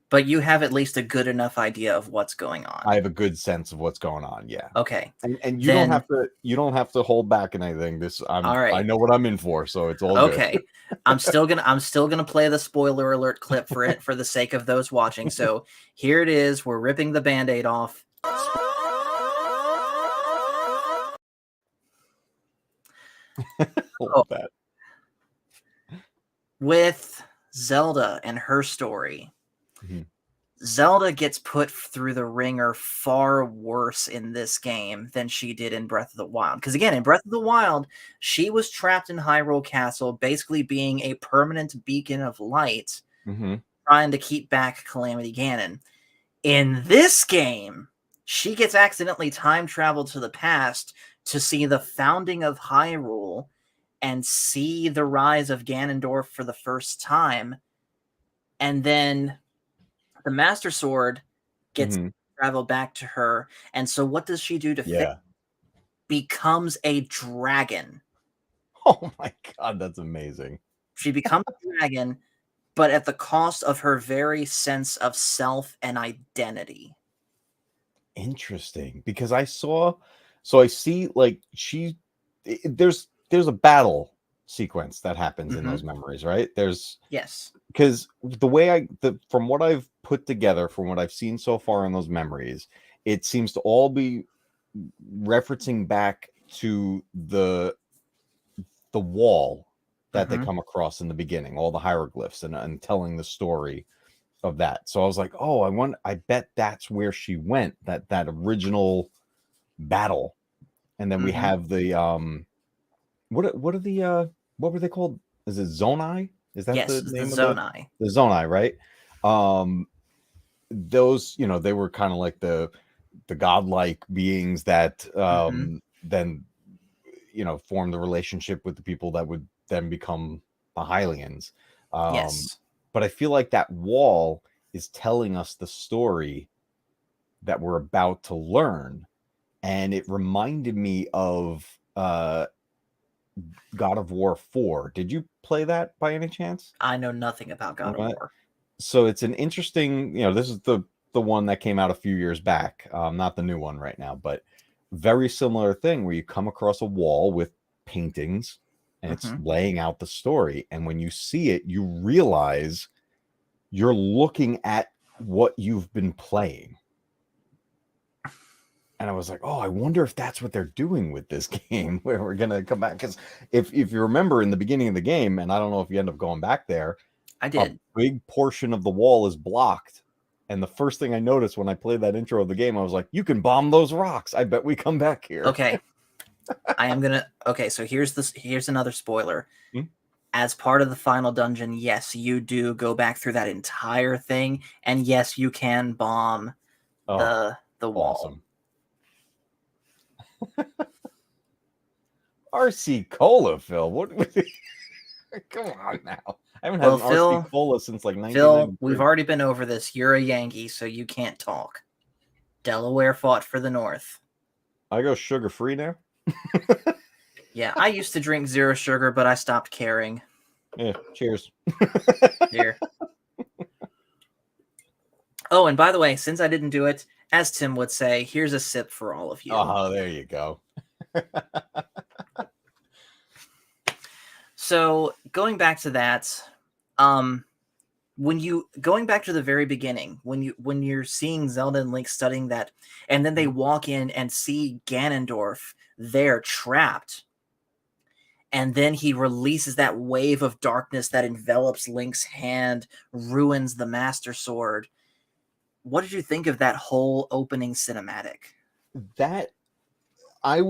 But you have at least a good enough idea of what's going I on. have a good sense of what's going on. Yeah. Okay. And Then, you don't have to hold back in anything. all I right. know what I'm in for, so it's all good. Okay. I'm still gonna play the spoiler alert clip for it for the sake of those watching. So here it is. We're ripping the band-aid off. Love Oh, that. with Zelda and her story. Mhm. Zelda gets put through the ringer far worse in this game than she did in Breath of the Wild. Because again, in Breath of the Wild, she was trapped in Hyrule Castle, basically being a permanent beacon of light, Mhm. trying to keep back Calamity Ganon. In this game, she gets accidentally time traveled to the past to see the founding of Hyrule and see the rise of Ganondorf for the first time. And then the Master Sword gets Mhm. traveled back to her. And so what does she do to fix? Yeah. Becomes a dragon. Oh my god, that's amazing. She becomes a dragon, but at the cost of her very sense of self and identity. Interesting, because I see like there's a battle sequence that happens in Mhm. those memories, right? There's Yes. because from what I've put together, from what I've seen so far in those memories, it seems to all be referencing back to the wall that they Mhm. come across in the beginning, all the hieroglyphs and telling the story of that. So I was like, oh, I bet that's where she went, that original battle. And then we Mhm. have the what are the what were they called? Is it Zonai? Is that Yes, the the name of the Zonai. Zonai, right? Um those, they were kind of like the godlike beings that Mhm. then form the relationship with the people that would then become the Hylians. Um Yes. but I feel like that wall is telling us the story that we're about to learn, and it reminded me of God of War 4. Did you play that by any chance? I know nothing about God of Right. War. So it's an interesting, this is the one that came out a few years back, not the new one right now, but very similar thing where you come across a wall with paintings and it's Mhm. laying out the story, and when you see it, you realize you're looking at what you've been playing. And I was like, oh, I wonder if that's what they're doing with this game, where we're gonna come back. Because if you remember in the beginning of the game, and I don't know if you end up going back there, I a did. big portion of the wall is blocked. And the first thing I noticed when I played that intro of the game, I was like, you can bomb those rocks. I bet we come back here. Okay. I am gonna Okay, so here's another spoiler. Hmm? As part of the final dungeon, yes, you do go back through that entire thing, and yes, you can bomb Oh, the wall. awesome. RC Cola, Phil. What? Come on now. I haven't had Well, an RC Phil, Cola since like we've 1993. already been over this. You're a Yankee, so you can't talk. Delaware fought for the North. I go sugar free now. Yeah, I used to drink zero sugar, but I stopped caring. Yeah, cheers. Here. Oh, and by the way, since I didn't do it, As Tim would say, here's a sip for all of you. Oh, there you go. So going back to that, going back to the very beginning, when you're seeing Zelda and Link studying that, and then they walk in and see Ganondorf there trapped, and then he releases that wave of darkness that envelops Link's hand, ruins the Master Sword. What did you think of that whole opening cinematic? That I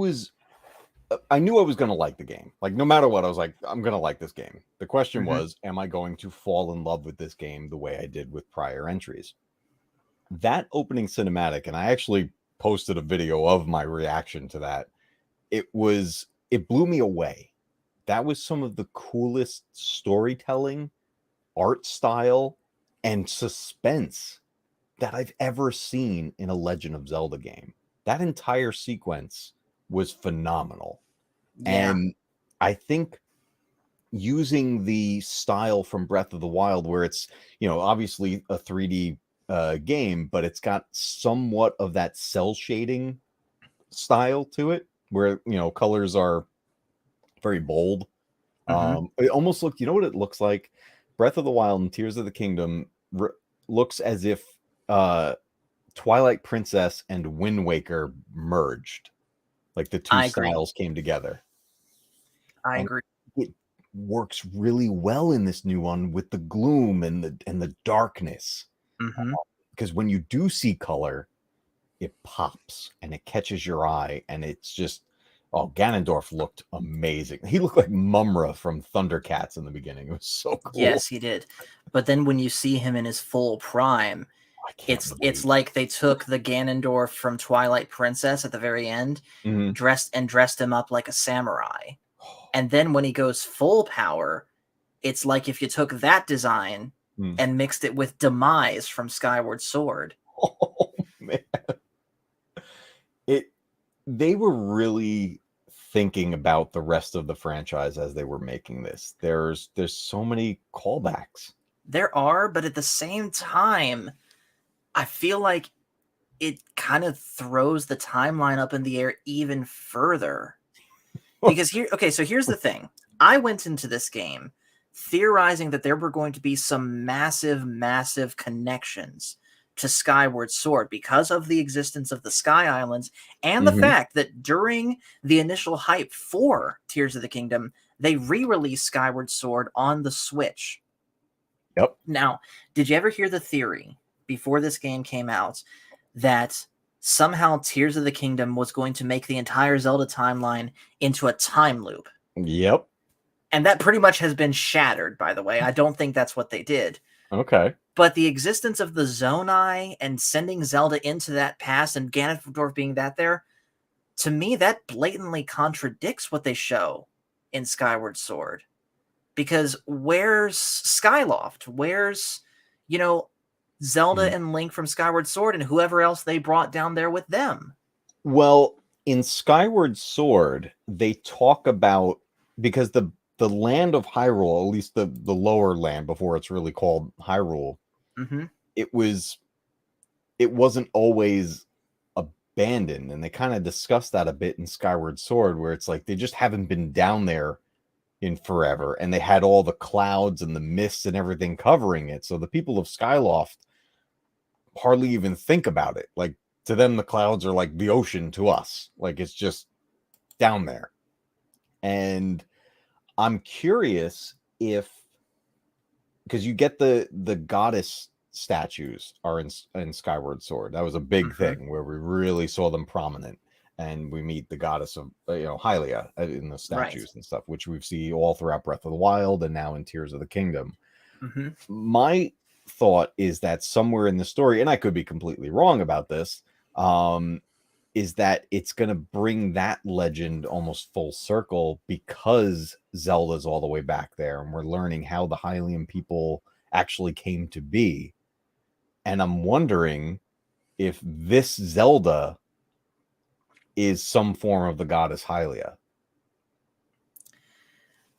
knew I was going to like the game. Like, no matter what, I was like, I'm going to like this game. The question was, am I going to fall in love with this game the way I did with prior entries? That opening cinematic, and I actually posted a video of my reaction to that. It blew me away. That was some of the coolest storytelling, art style, and suspense that I've ever seen in a Legend of Zelda game. That entire sequence was phenomenal. Yeah. And I think using the style from Breath of the Wild, where it's, obviously a 3D game, but it's got somewhat of that cell shading style to it, where, colors are very bold. It almost looked, you know what it looks like? Breath of the Wild and Tears of the Kingdom looks as if Twilight Princess and Wind Waker merged. Like the two styles came together. I And agree. it works really well in this new one with the gloom and the darkness. Because when you do see color, it pops and it catches your eye, and it's just, Ganondorf looked amazing. He looked like Mumra from Thundercats in the beginning. It was so cool. Yes, he did. But then when you see him in his full prime, it's like they took the Ganondorf from Twilight Princess at the very end, dressed him up like a samurai. And then when he goes full power, it's like if you took that design and mixed it with Demise from Skyward Sword. Oh man. They were really thinking about the rest of the franchise as they were making this. There's so many callbacks. There are, but at the same time, I feel like it kind of throws the timeline up in the air even further. Because here's the thing. I went into this game theorizing that there were going to be some massive, massive connections to Skyward Sword because of the existence of the Sky Islands and the fact that during the initial hype for Tears of the Kingdom, they re-released Skyward Sword on the Switch. Yep. Now, did you ever hear the theory before this game came out that somehow Tears of the Kingdom was going to make the entire Zelda timeline into a time loop? Yep. And that pretty much has been shattered, by the way. I don't think that's what they did. Okay. But the existence of the Zonai and sending Zelda into that past and Ganondorf being there, to me, that blatantly contradicts what they show in Skyward Sword. Because where's Skyloft? Where's, Zelda and Link from Skyward Sword and whoever else they brought down there with them? Well, in Skyward Sword, they talk about, because the land of Hyrule, at least the lower land before it's really called Hyrule, it wasn't always abandoned, and they kind of discussed that a bit in Skyward Sword, where it's like they just haven't been down there in forever, and they had all the clouds and the mists and everything covering it, so the people of Skyloft hardly even think about it. Like, to them, the clouds are like the ocean to us. Like, it's just down there. And I'm curious if, because you get the goddess statues are in Skyward Sword. That was a big thing where we really saw them prominent, and we meet the goddess of Hylia in the statues and stuff, which we see all throughout Breath of the Wild and now in Tears of the Kingdom. My thought is that somewhere in the story, and I could be completely wrong about this, is that it's going to bring that legend almost full circle because Zelda's all the way back there, and we're learning how the Hylian people actually came to be. And I'm wondering if this Zelda is some form of the goddess Hylia.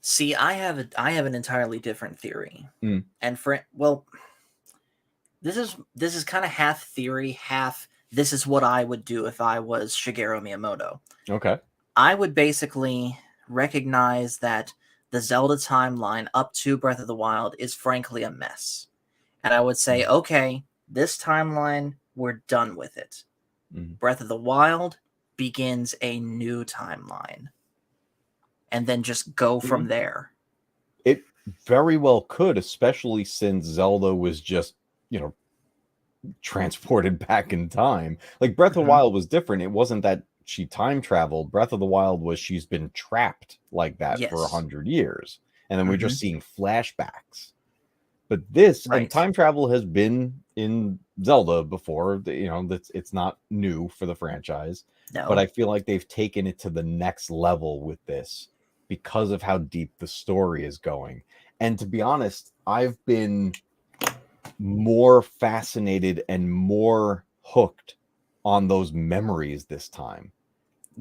See, I have an entirely different theory. Mm. And this is kind of half theory, half this is what I would do if I was Shigeru Miyamoto. Okay. I would basically recognize that the Zelda timeline up to Breath of the Wild is frankly a mess. And I would say, okay, this timeline, we're done with it. Mm-hmm. Breath of the Wild begins a new timeline. And then just go from there. It very well could, especially since Zelda was just, transported back in time. Like Breath of the Wild was different. It wasn't that she time traveled. Breath of the Wild was she's been trapped like that for Yes. 100 years. And then we're just seeing flashbacks. But this, and time travel has been in Zelda before, it's not new for the franchise. No. But I feel like they've taken it to the next level with this because of how deep the story is going. And to be honest, I've been more fascinated and more hooked on those memories this time.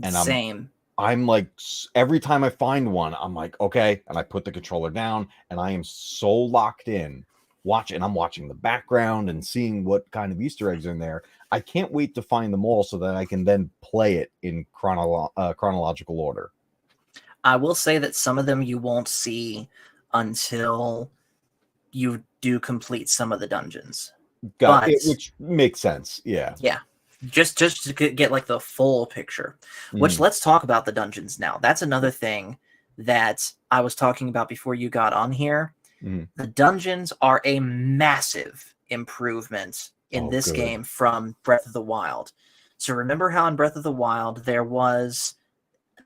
And Same. I'm like, every time I find one, I'm like, okay, and I put the controller down and I am so locked in watching. I'm watching the background and seeing what kind of Easter eggs are in there. I can't wait to find them all so that I can then play it in chronological order. I will say that some of them you won't see until you do complete some of the dungeons. Which makes sense. Yeah. Just to get like the full picture. Which, let's talk about the dungeons now. That's another thing that I was talking about before you got on here. The dungeons are a massive improvement in this game from Breath of the Wild. So remember how in Breath of the Wild there was,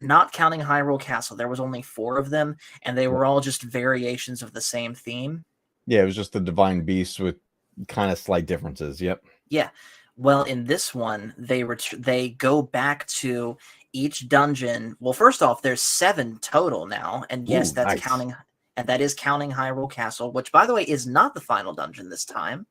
not counting Hyrule Castle, there was only 4 of them, and they were all just variations of the same theme? Yeah, it was just the Divine Beast with kind of slight differences. Yep. Yeah. Well, in this one, they go back to each dungeon. Well, first off, there's 7 total now, and yes, that's counting, and that is counting Hyrule Castle, which, by the way, is not the final dungeon this time.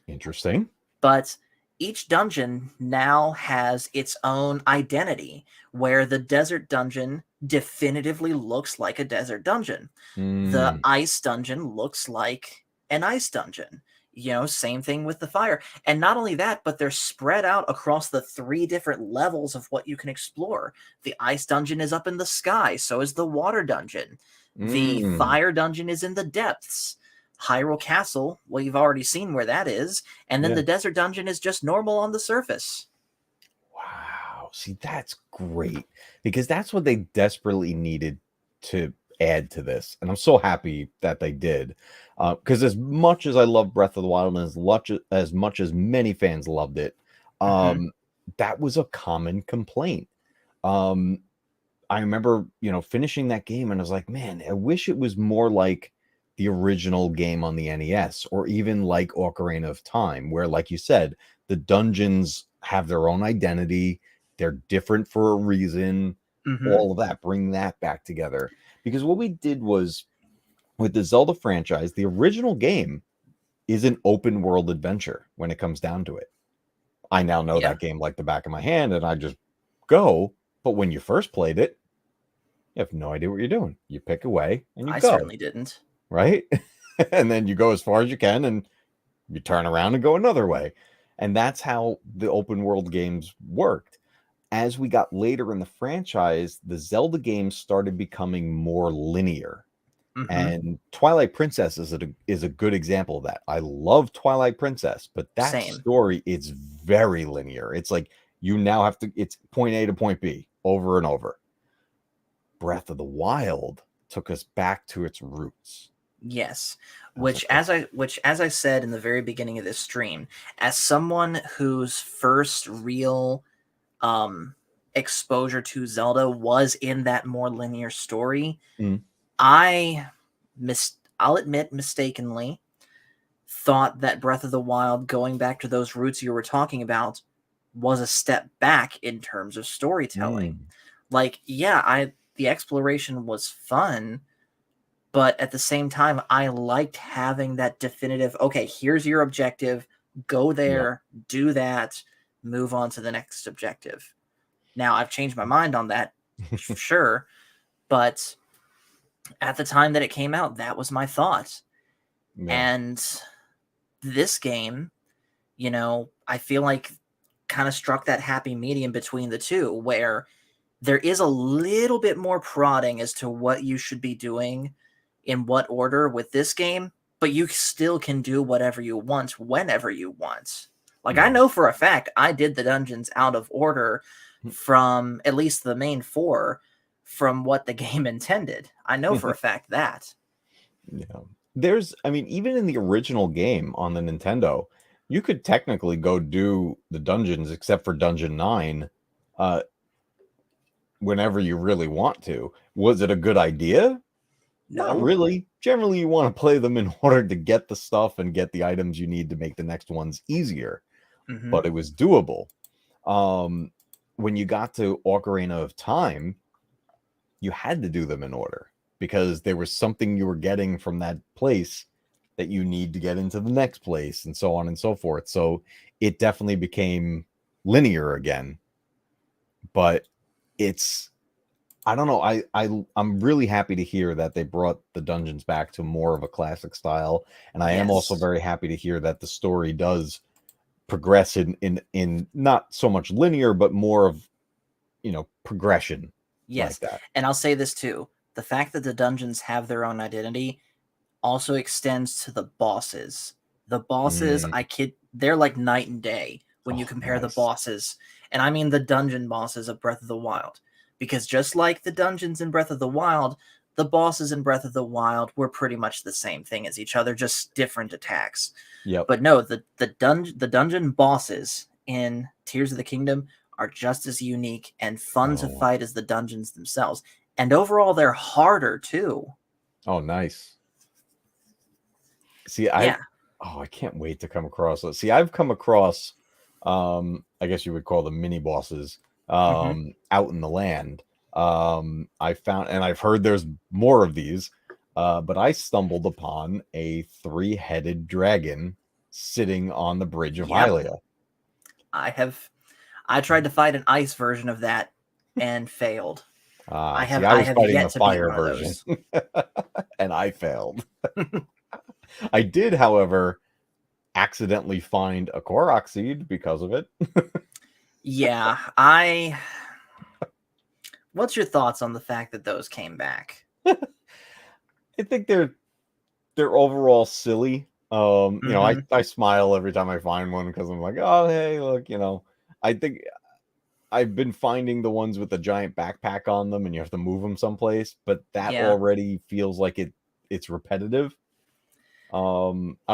Interesting. But each dungeon now has its own identity, where the desert dungeon definitively looks like a desert dungeon. The ice dungeon looks like an ice dungeon. Same thing with the fire. And not only that, but they're spread out across the 3 different levels of what you can explore. The ice dungeon is up in the sky, so is the water dungeon. The fire dungeon is in the depths. Hyrule Castle, well, you've already seen where that is. And then the desert dungeon is just normal on the surface. Wow. See, that's great, because that's what they desperately needed to add to this. And I'm so happy that they did. Because as much as I love Breath of the Wild, and as much as many fans loved it, that was a common complaint. I remember, finishing that game and I was like, man, I wish it was more like the original game on the NES, or even like Ocarina of Time, where, like you said, the dungeons have their own identity. They're different for a reason. All of that, bring that back together. Because what we did was, with the Zelda franchise, the original game is an open world adventure when it comes down to it. I now know that game like the back of my hand, and I just go. But when you first played it, you have no idea what you're doing. You pick away and you go. I certainly didn't. Right? And then you go as far as you can and you turn around and go another way. And that's how the open world games worked. As we got later in the franchise, the Zelda games started becoming more linear. And Twilight Princess is a good example of that. I love Twilight Princess, but that story is very linear. It's like you now have to, it's point A to point B over and over. Breath of the Wild took us back to its roots. Yes, which as I said in the very beginning of this stream, as someone whose first real exposure to Zelda was in that more linear story, I'll admit mistakenly thought that Breath of the Wild, going back to those roots you were talking about, was a step back in terms of storytelling. Like, the exploration was fun, but at the same time, I liked having that definitive, okay, here's your objective, go there, do that, move on to the next objective. Now, I've changed my mind on that, for sure, but at the time that it came out, that was my thought. And this game, I feel like kind of struck that happy medium between the two, where there is a little bit more prodding as to what you should be doing in what order with this game, but you still can do whatever you want whenever you want. Like, I know for a fact I did the dungeons out of order from at least the main 4 from what the game intended. I know for a fact that. Yeah. I mean, even in the original game on the Nintendo, you could technically go do the dungeons, except for Dungeon 9, whenever you really want to. Was it a good idea? No. Not really. Generally, you want to play them in order to get the stuff and get the items you need to make the next ones easier. But it was doable. When you got to Ocarina of Time, you had to do them in order because there was something you were getting from that place that you need to get into the next place, and so on and so forth. So it definitely became linear again. But I don't know. I'm really happy to hear that they brought the dungeons back to more of a classic style, and I am also very happy to hear that the story does progress in not so much linear, but more of progression. Yes, like that. And I'll say this too: the fact that the dungeons have their own identity also extends to the bosses. The bosses, they're like night and day when you compare the bosses, and I mean the dungeon bosses of Breath of the Wild. Because just like the dungeons in Breath of the Wild, the bosses in Breath of the Wild were pretty much the same thing as each other, just different attacks. Yep. But no, the dungeon bosses in Tears of the Kingdom are just as unique and fun to fight as the dungeons themselves. And overall, they're harder too. Oh, nice. See, I can't wait to come across it. See, I've come across, I guess you would call them mini bosses, out in the land. I found, and I've heard there's more of these, but I stumbled upon a 3-headed dragon sitting on the bridge of Hylia. I tried to fight an ice version of that and failed. I was fighting the fire version, and I failed. I did, however, accidentally find a Korok seed because of it. What's your thoughts on the fact that those came back? I think they're overall silly. I smile every time I find one because I'm like, oh, hey, look, I think I've been finding the ones with the giant backpack on them and you have to move them someplace, but that already feels like it's repetitive. I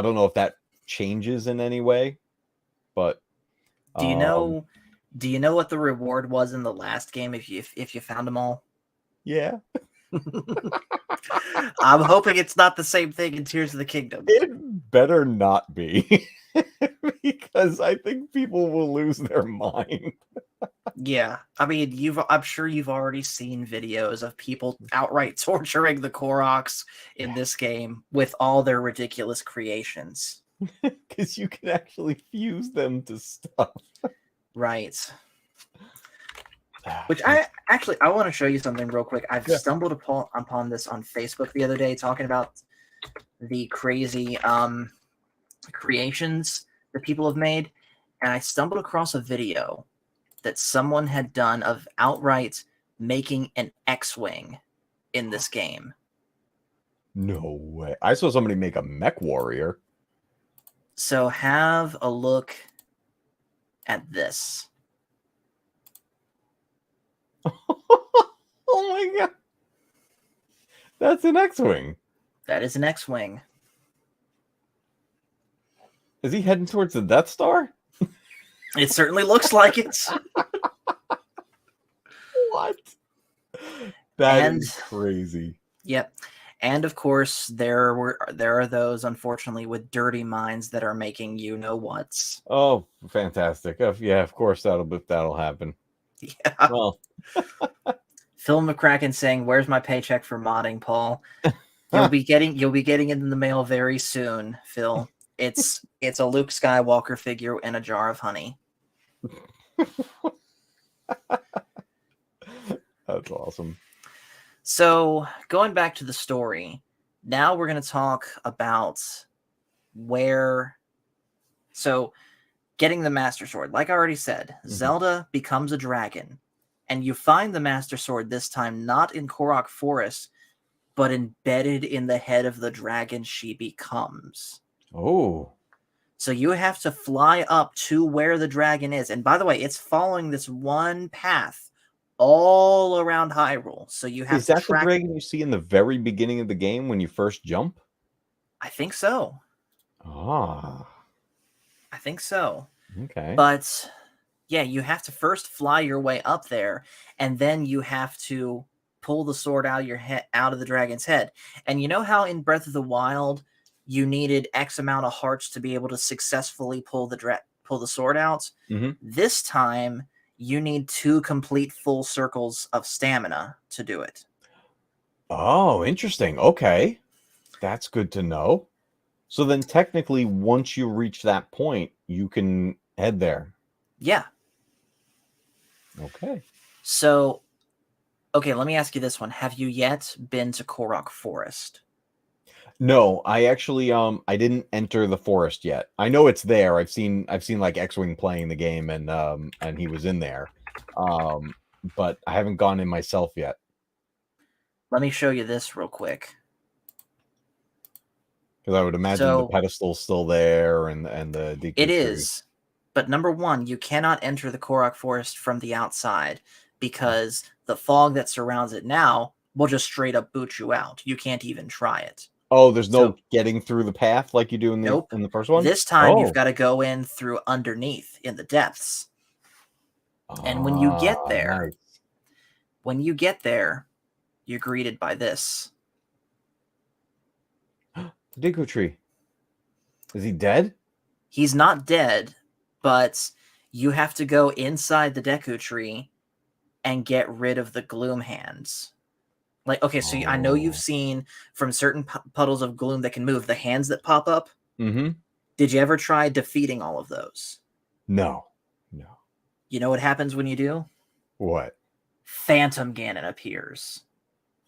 don't know if that changes in any way, but do you know what the reward was in the last game if you found them all? Yeah. I'm hoping it's not the same thing in Tears of the Kingdom. It better not be. Because I think people will lose their mind. Yeah, I mean, I'm sure you've already seen videos of people outright torturing the Koroks in this game with all their ridiculous creations. Because you can actually fuse them to stuff. Right. Which I want to show you something real quick. I've stumbled upon this on Facebook the other day, talking about the crazy creations that people have made, and I stumbled across a video that someone had done of outright making an X-Wing in this game. No way. I saw somebody make a mech warrior. So have a look at this. Oh my god. That's an X-Wing. That is an X-Wing. Is he heading towards the Death Star? It certainly looks like it. What? That is crazy. Yep. And of course, there are those, unfortunately, with dirty minds that are making you-know-whats. Oh, fantastic. Yeah, of course that'll happen. Yeah. Well, Phil McCracken saying, "Where's my paycheck for modding, Paul?" You'll be getting it in the mail very soon, Phil. It's a Luke Skywalker figure and a jar of honey. That's awesome. So, going back to the story, now we're going to talk about where... So, getting the Master Sword. Like I already said, Zelda becomes a dragon, and you find the Master Sword this time not in Korok Forest, but embedded in the head of the dragon she becomes. Oh. So you have to fly up to where the dragon is. And by the way, it's following this one path all around Hyrule. So you have Is to that the track. dragon you see in the very beginning of the game when you first jump? I think so. Ah. I think so. Okay. But yeah, you have to first fly your way up there, and then you have to pull the sword out of your head, out of the dragon's head. And you know how in Breath of the Wild you needed X amount of hearts to be able to successfully pull the sword out? This time you need 2 complete full circles of stamina to do it. Oh, interesting. Okay. That's good to know. So then technically once you reach that point, you can head there. Yeah. Okay. So, okay, let me ask you this one. Have you yet been to Korok Forest? No, I actually I didn't enter the forest yet. I know it's there. I've seen like X-Wing playing the game and he was in there. But I haven't gone in myself yet. Let me show you this real quick. Because I would imagine the pedestal's still there and the Deku it tree. is. But number one, you cannot enter the Korok Forest from the outside because the fog that surrounds it now will just straight up boot you out. You can't even try it. Oh, there's no getting through the path like you do in the Nope. in the first one? This time you've got to go in through underneath in the depths. And when you get there, nice. You're greeted by this. The Deku tree. Is he dead? He's not dead, but you have to go inside the Deku tree and get rid of the gloom hands. Like, okay, so I know you've seen from certain puddles of gloom that can move, the hands that pop up. Did you ever try defeating all of those? No. You know what happens when you do? What? Phantom Ganon appears.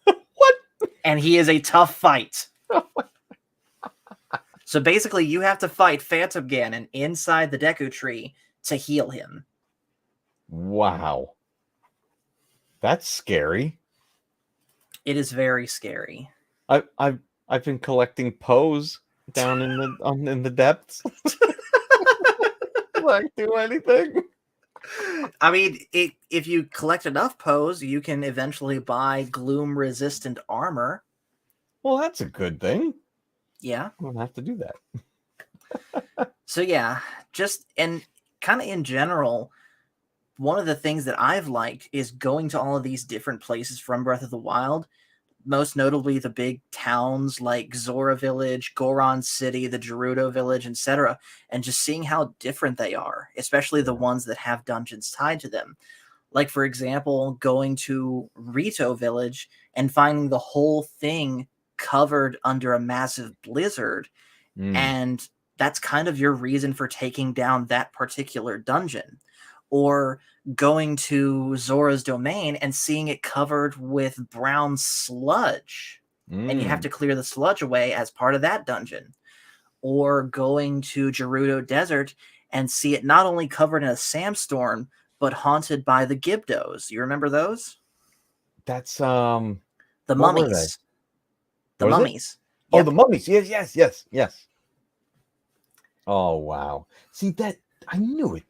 What? And he is a tough fight. So basically, you have to fight Phantom Ganon inside the Deku tree to heal him. Wow. That's scary. It is very scary. I've been collecting Poes down in the depths. Like do anything. I mean, if you collect enough Poes, you can eventually buy gloom resistant armor. Well, that's a good thing. Yeah. I don't have to do that. So yeah, just and kind of in general, one of the things that I've liked is going to all of these different places from Breath of the Wild, most notably the big towns like Zora Village, Goron City, the Gerudo Village, etc., and just seeing how different they are, especially the ones that have dungeons tied to them. Like, for example, going to Rito Village and finding the whole thing covered under a massive blizzard, and that's kind of your reason for taking down that particular dungeon. Or going to Zora's domain and seeing it covered with brown sludge, and you have to clear the sludge away as part of that dungeon. Or going to Gerudo Desert and see it not only covered in a sandstorm, but haunted by the Gibdos. You remember those? That's the mummies. The mummies. Yep. Oh, the mummies. Yes. Oh wow. See that I knew it.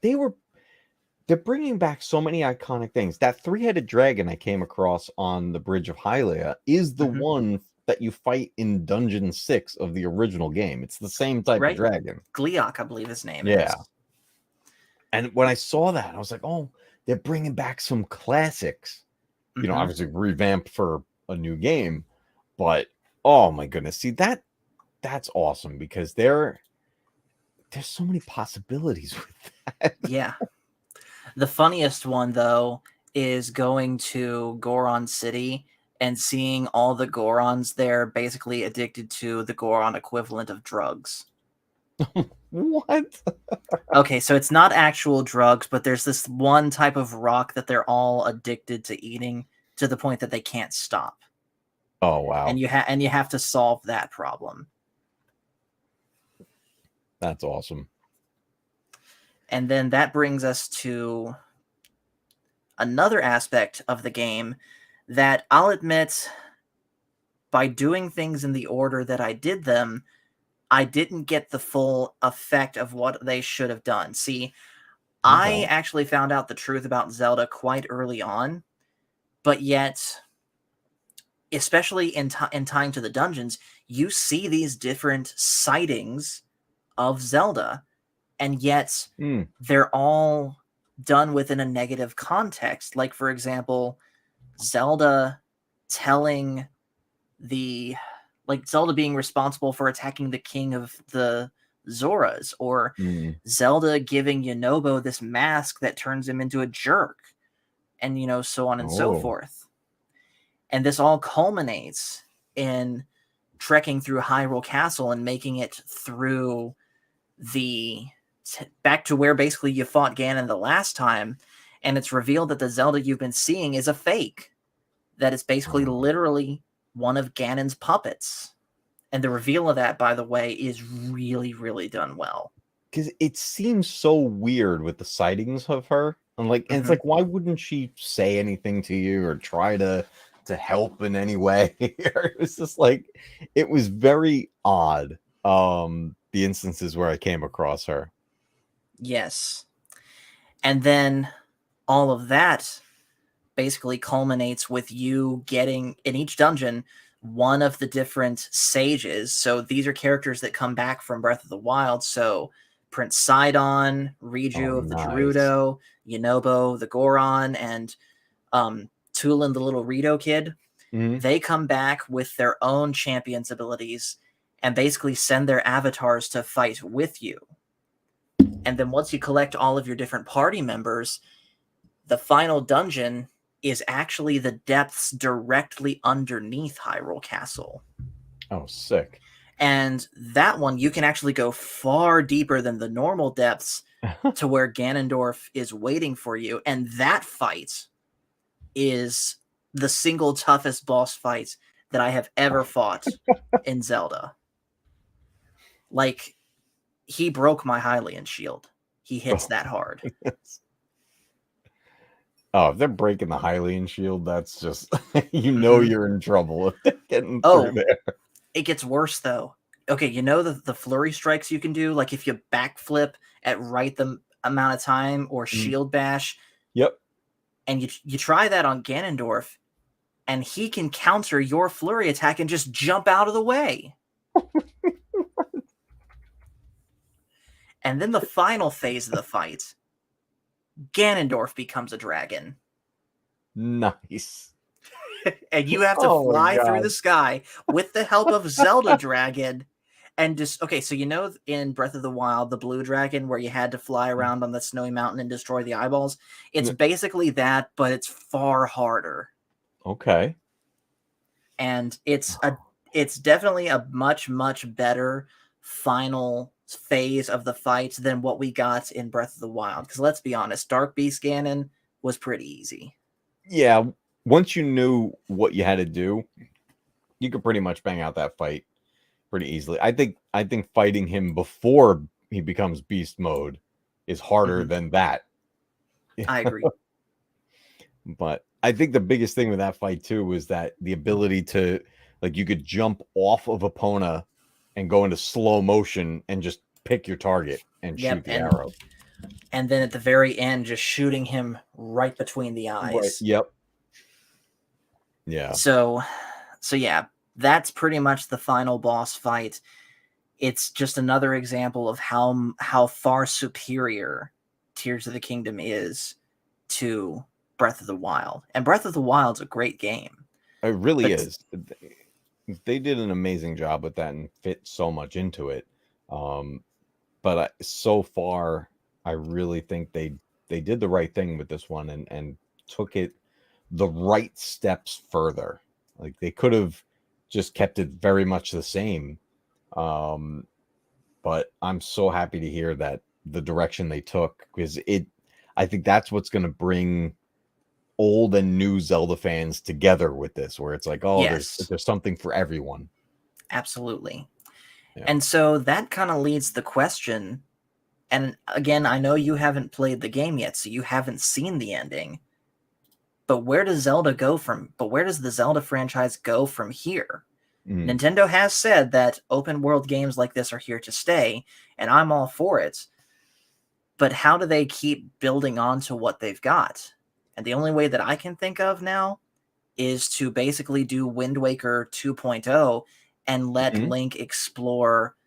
They're bringing back so many iconic things. That 3-headed dragon I came across on the Bridge of Hylia is the one that you fight in Dungeon 6 of the original game. It's the same type of dragon. Gleeok, I believe his name is. And when I saw that, I was like, oh, they're bringing back some classics. You know, obviously revamped for a new game. But, oh my goodness. See, that's awesome because there's so many possibilities with that. Yeah. The funniest one, though, is going to Goron City and seeing all the Gorons there basically addicted to the Goron equivalent of drugs. What? Okay, so it's not actual drugs, but there's this one type of rock that they're all addicted to eating to the point that they can't stop. Oh, wow. And you have to solve that problem. That's awesome. And then that brings us to another aspect of the game that I'll admit, by doing things in the order that I did them, I didn't get the full effect of what they should have done. See, I Okay. actually found out the truth about Zelda quite early on, but yet, especially in time to the dungeons, you see these different sightings of Zelda, and yet Mm. they're all done within a negative context. Like, for example, Zelda telling the Zelda being responsible for attacking the king of the Zoras, or Mm. Zelda giving Yunobo this mask that turns him into a jerk, and so on and so Oh. forth. And this all culminates in trekking through Hyrule Castle and making it through back to where basically you fought Ganon the last time, and it's revealed that the Zelda you've been seeing is a fake. That it's basically literally one of Ganon's puppets. And the reveal of that, by the way, is really, really done well. Because it seems so weird with the sightings of her. And it's like, why wouldn't she say anything to you or try to help in any way? It was just like, it was very odd. The instances where I came across her. Yes. And then all of that basically culminates with you getting in each dungeon one of the different sages. So these are characters that come back from Breath of the Wild. So Prince Sidon, Riju Oh, of the nice. Gerudo, Yunobo the Goron, and Tulin the little Rito kid. Mhm. They come back with their own champions abilities and basically send their avatars to fight with you. And then once you collect all of your different party members, the final dungeon is actually the depths directly underneath Hyrule Castle. Oh, sick. And that one, you can actually go far deeper than the normal depths to where Ganondorf is waiting for you. And that fight is the single toughest boss fight that I have ever fought in Zelda. Like, he broke my Hylian shield. He hits that hard. Oh, if they're breaking the Hylian shield, that's just you're in trouble if they're getting through Oh, there. it gets worse though. Okay, the flurry strikes you can do, like if you backflip at right the amount of time, or shield bash, Yep. and you try that on Ganondorf, and he can counter your flurry attack and just jump out of the way. And then the final phase of the fight, Ganondorf becomes a dragon. Nice. And you have to Oh my fly through god. the sky with the help of Zelda Dragon. And just, okay, so in Breath of the Wild, the blue dragon, where you had to fly around on the snowy mountain and destroy the eyeballs, it's basically that, but it's far harder. Okay. And it's definitely a much, much better final phase of the fight than what we got in Breath of the Wild. Because let's be honest, Dark Beast Ganon was pretty easy. Yeah, once you knew what you had to do, you could pretty much bang out that fight pretty easily. I think fighting him before he becomes beast mode is harder than that. I agree. But I think the biggest thing with that fight too was that the ability to, like, you could jump off of Epona and go into slow motion and just pick your target and shoot the arrow. And then at the very end, just shooting him right between the eyes. Right. Yep. Yeah. So yeah, that's pretty much the final boss fight. It's just another example of how far superior Tears of the Kingdom is to Breath of the Wild. And Breath of the Wild's a great game. It really is. They did an amazing job with that and fit so much into it. But so far, I really think they did the right thing with this one and took it the right steps further. Like, they could have just kept it very much the same. But I'm so happy to hear that the direction they took, because I think that's what's going to bring old and new Zelda fans together with this, where it's like, oh, yes, there's something for everyone. Absolutely. Yeah. And so that kind of leads the question, And again, I know you haven't played the game yet, so you haven't seen the ending. But where does the Zelda franchise go from here? Nintendo has said that open world games like this are here to stay, and I'm all for it. But how do they keep building on to what they've got? And the only way that I can think of now is to basically do Wind Waker 2.0 and let Link explore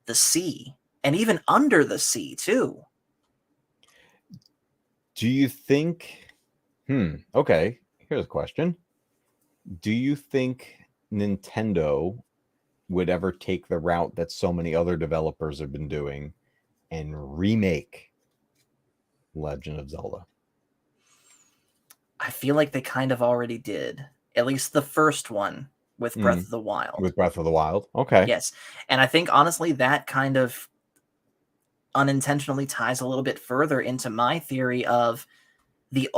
the sea, and even under the sea too. Do you think okay, here's a question. Do you think Nintendo would ever take the route that so many other developers have been doing and remake Legend of Zelda? I feel like they kind of already did. At least the first one with Breath of the Wild. With Breath of the Wild? Okay. Yes. And I think, honestly, that kind of unintentionally ties a little bit further into my theory of the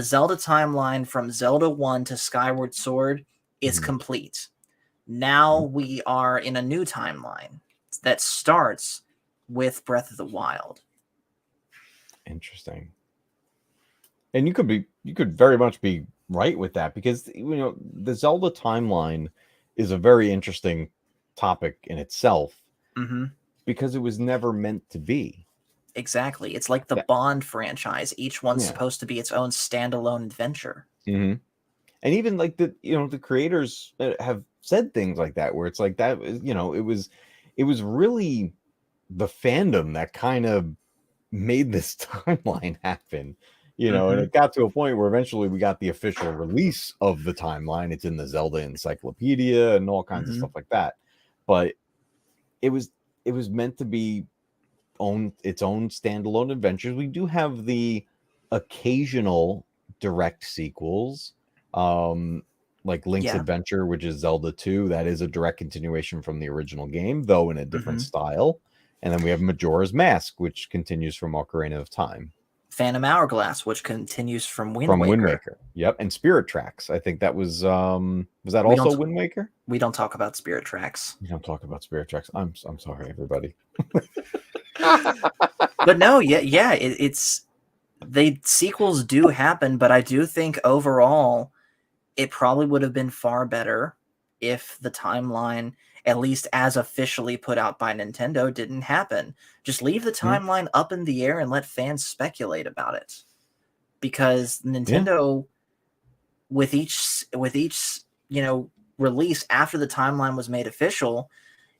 Zelda timeline from Zelda 1 to Skyward Sword is complete. Now we are in a new timeline that starts with Breath of the Wild. Interesting. And you could very much be right with that, because the Zelda timeline is a very interesting topic in itself, because it was never meant to be. Exactly. It's like the Bond franchise. Each one's supposed to be its own standalone adventure. And even like the creators have said things like that, where it's like that, it was really the fandom that kind of made this timeline happen. And it got to a point where eventually we got the official release of the timeline. It's in the Zelda encyclopedia and all kinds of stuff like that. But it was meant to be its own standalone adventures. We do have the occasional direct sequels, like Link's Adventure, which is Zelda 2. That is a direct continuation from the original game, though in a different style. And then we have Majora's Mask, which continues from Ocarina of Time. Phantom Hourglass, which continues from Wind Waker. Yep, and Spirit Tracks. I think that was that also Wind Waker? We don't talk about Spirit Tracks. We don't talk about Spirit Tracks. I'm sorry, everybody. But no, it's sequels do happen, but I do think overall it probably would have been far better if the timeline, at least as officially put out by Nintendo, didn't happen. Just leave the timeline up in the air and let fans speculate about it. Because Nintendo, with each release after the timeline was made official,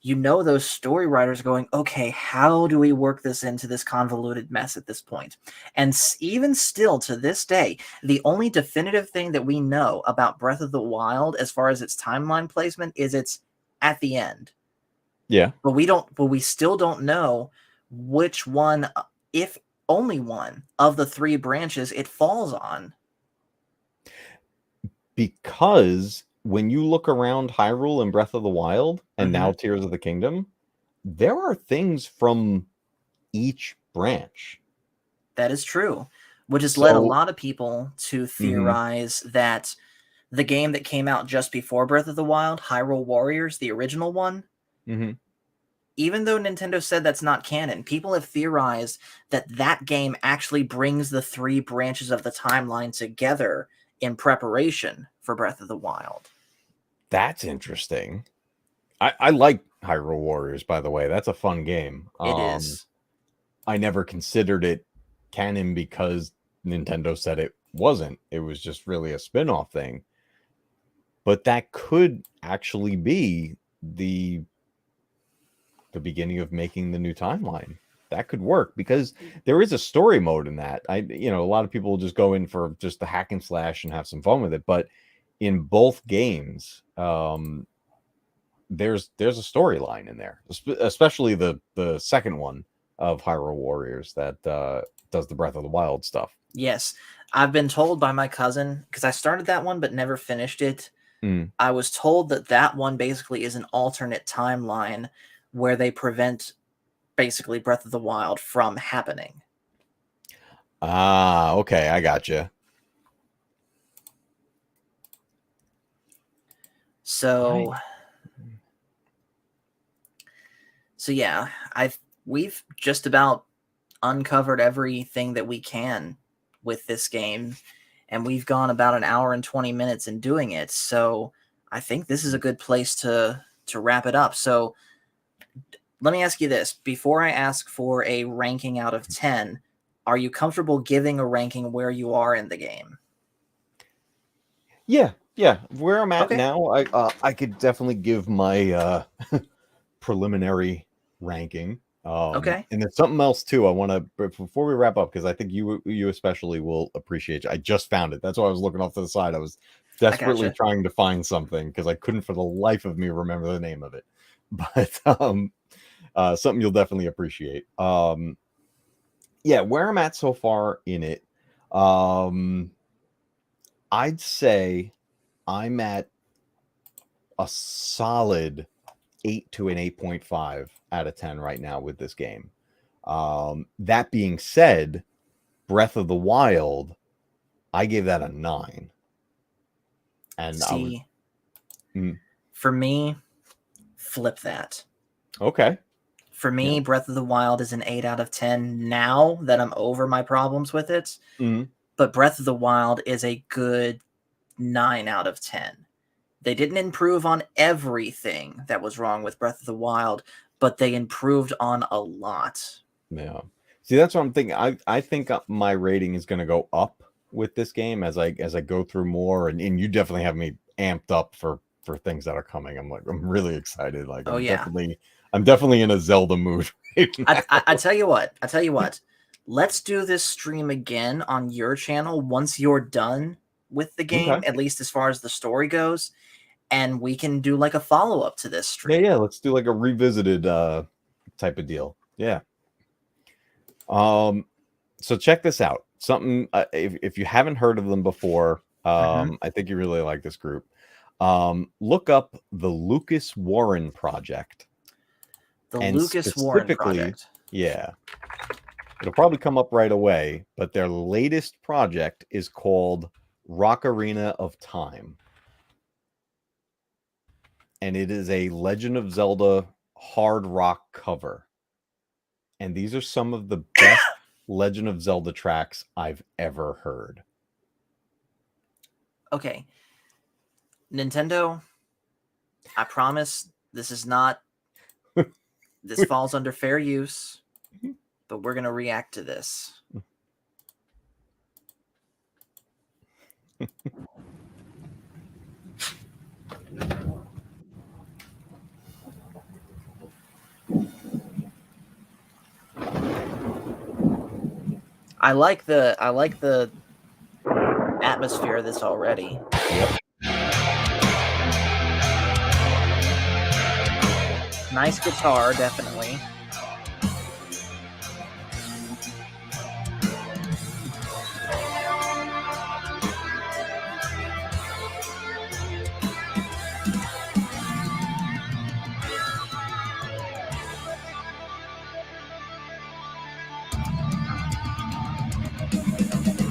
those story writers going, okay, how do we work this into this convoluted mess at this point? And even still to this day, the only definitive thing that we know about Breath of the Wild as far as its timeline placement is it's at the end. Yeah. But we still don't know which one, if only one of the three branches it falls on. Because when you look around Hyrule and Breath of the Wild, and now Tears of the Kingdom, there are things from each branch. That is true, which has led a lot of people to theorize that the game that came out just before Breath of the Wild, Hyrule Warriors, the original one, even though Nintendo said that's not canon, people have theorized that that game actually brings the three branches of the timeline together in preparation for Breath of the Wild. That's interesting. I like Hyrule Warriors, by the way. That's a fun game. It is. I never considered it canon because Nintendo said it wasn't. It was just really a spin-off thing. But that could actually be the beginning of making the new timeline. That could work, because there is a story mode in that. A lot of people will just go in for just the hack and slash and have some fun with it. But in both games, there's a storyline in there, especially the second one of Hyrule Warriors that does the Breath of the Wild stuff. Yes, I've been told by my cousin, because I started that one but never finished it. I was told that one basically is an alternate timeline where they prevent basically Breath of the Wild from happening. Ah, okay, I gotcha. So yeah, we've just about uncovered everything that we can with this game, and we've gone about an hour and 20 minutes in doing it. So I think this is a good place to wrap it up. So let me ask you this. Before I ask for a ranking out of 10, are you comfortable giving a ranking where you are in the game? Yeah. Where I'm at Okay. now, I could definitely give my preliminary ranking. Okay. And there's something else too. I want to before we wrap up, because I think you especially will appreciate it. I just found it. That's why I was looking off to the side. I was I desperately gotcha. trying to find something because I couldn't for the life of me remember the name of it. But something you'll definitely appreciate. Yeah, where I'm at so far in it, I'd say I'm at a solid 8 to an 8.5 out of 10 right now with this game. That being said, Breath of the Wild, I gave that a 9. And I would. See, for me, flip that. Okay. For me, Breath of the Wild is an 8 out of 10 now that I'm over my problems with it. But Breath of the Wild is a good 9 out of 10. They didn't improve on everything that was wrong with Breath of the Wild, but they improved on a lot. Yeah. See, that's what I'm thinking. I think my rating is going to go up with this game as I go through more, and you definitely have me amped up for things that are coming. I'm really excited. Like Oh, yeah. I'm definitely in a Zelda mood right now. I tell you what. Let's do this stream again on your channel once you're done with the game, Okay. at least as far as the story goes, and we can do like a follow-up to this stream. Yeah, let's do like a revisited type of deal. Yeah. So check this out. Something if you haven't heard of them before, I think you really like this group. Look up the Lucas Warren Project. The And Lucas Warren Project. Yeah. It'll probably come up right away, but their latest project is called Ocarina of Time. And it is a Legend of Zelda hard rock cover. And these are some of the best Legend of Zelda tracks I've ever heard. Okay. Nintendo, I promise this is not this falls under fair use, but we're going to react to this. I like the atmosphere of this already. Yep. Nice guitar, definitely.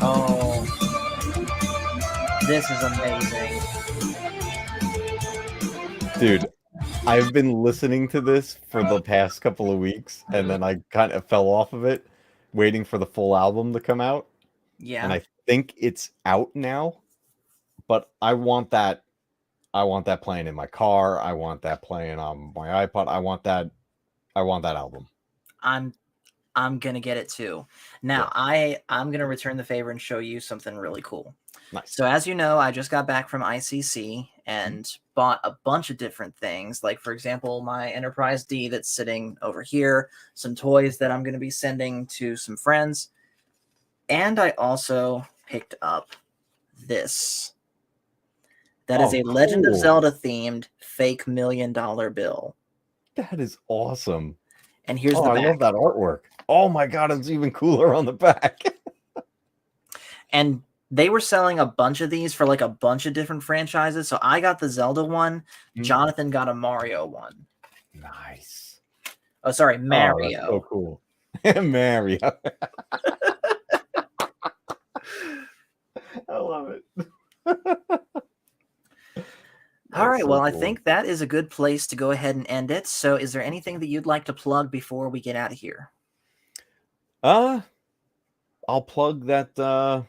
Oh, this is amazing. Dude, I've been listening to this for the past couple of weeks, and then I kind of fell off of it, waiting for the full album to come out. Yeah. And I think it's out now, but I want that playing in my car. I want that playing on my iPod. I want that album. I'm gonna get it too. Now I'm gonna return the favor and show you something really cool. Nice. So as you know, I just got back from ICC and bought a bunch of different things. Like for example, my Enterprise D that's sitting over here, some toys that I'm gonna be sending to some friends, and I also picked up this. That is a Legend of Zelda themed fake $1 million bill. That is awesome. And here's the back. I love that artwork. Oh my god, it's even cooler on the back. And they were selling a bunch of these for like a bunch of different franchises. So I got the Zelda one. Jonathan got a Mario one. Nice. Oh, sorry, Mario. Oh, that's so cool. Mario. I love it. All right. So well, cool. I think that is a good place to go ahead and end it. So is there anything that you'd like to plug before we get out of here? Uh, I'll plug that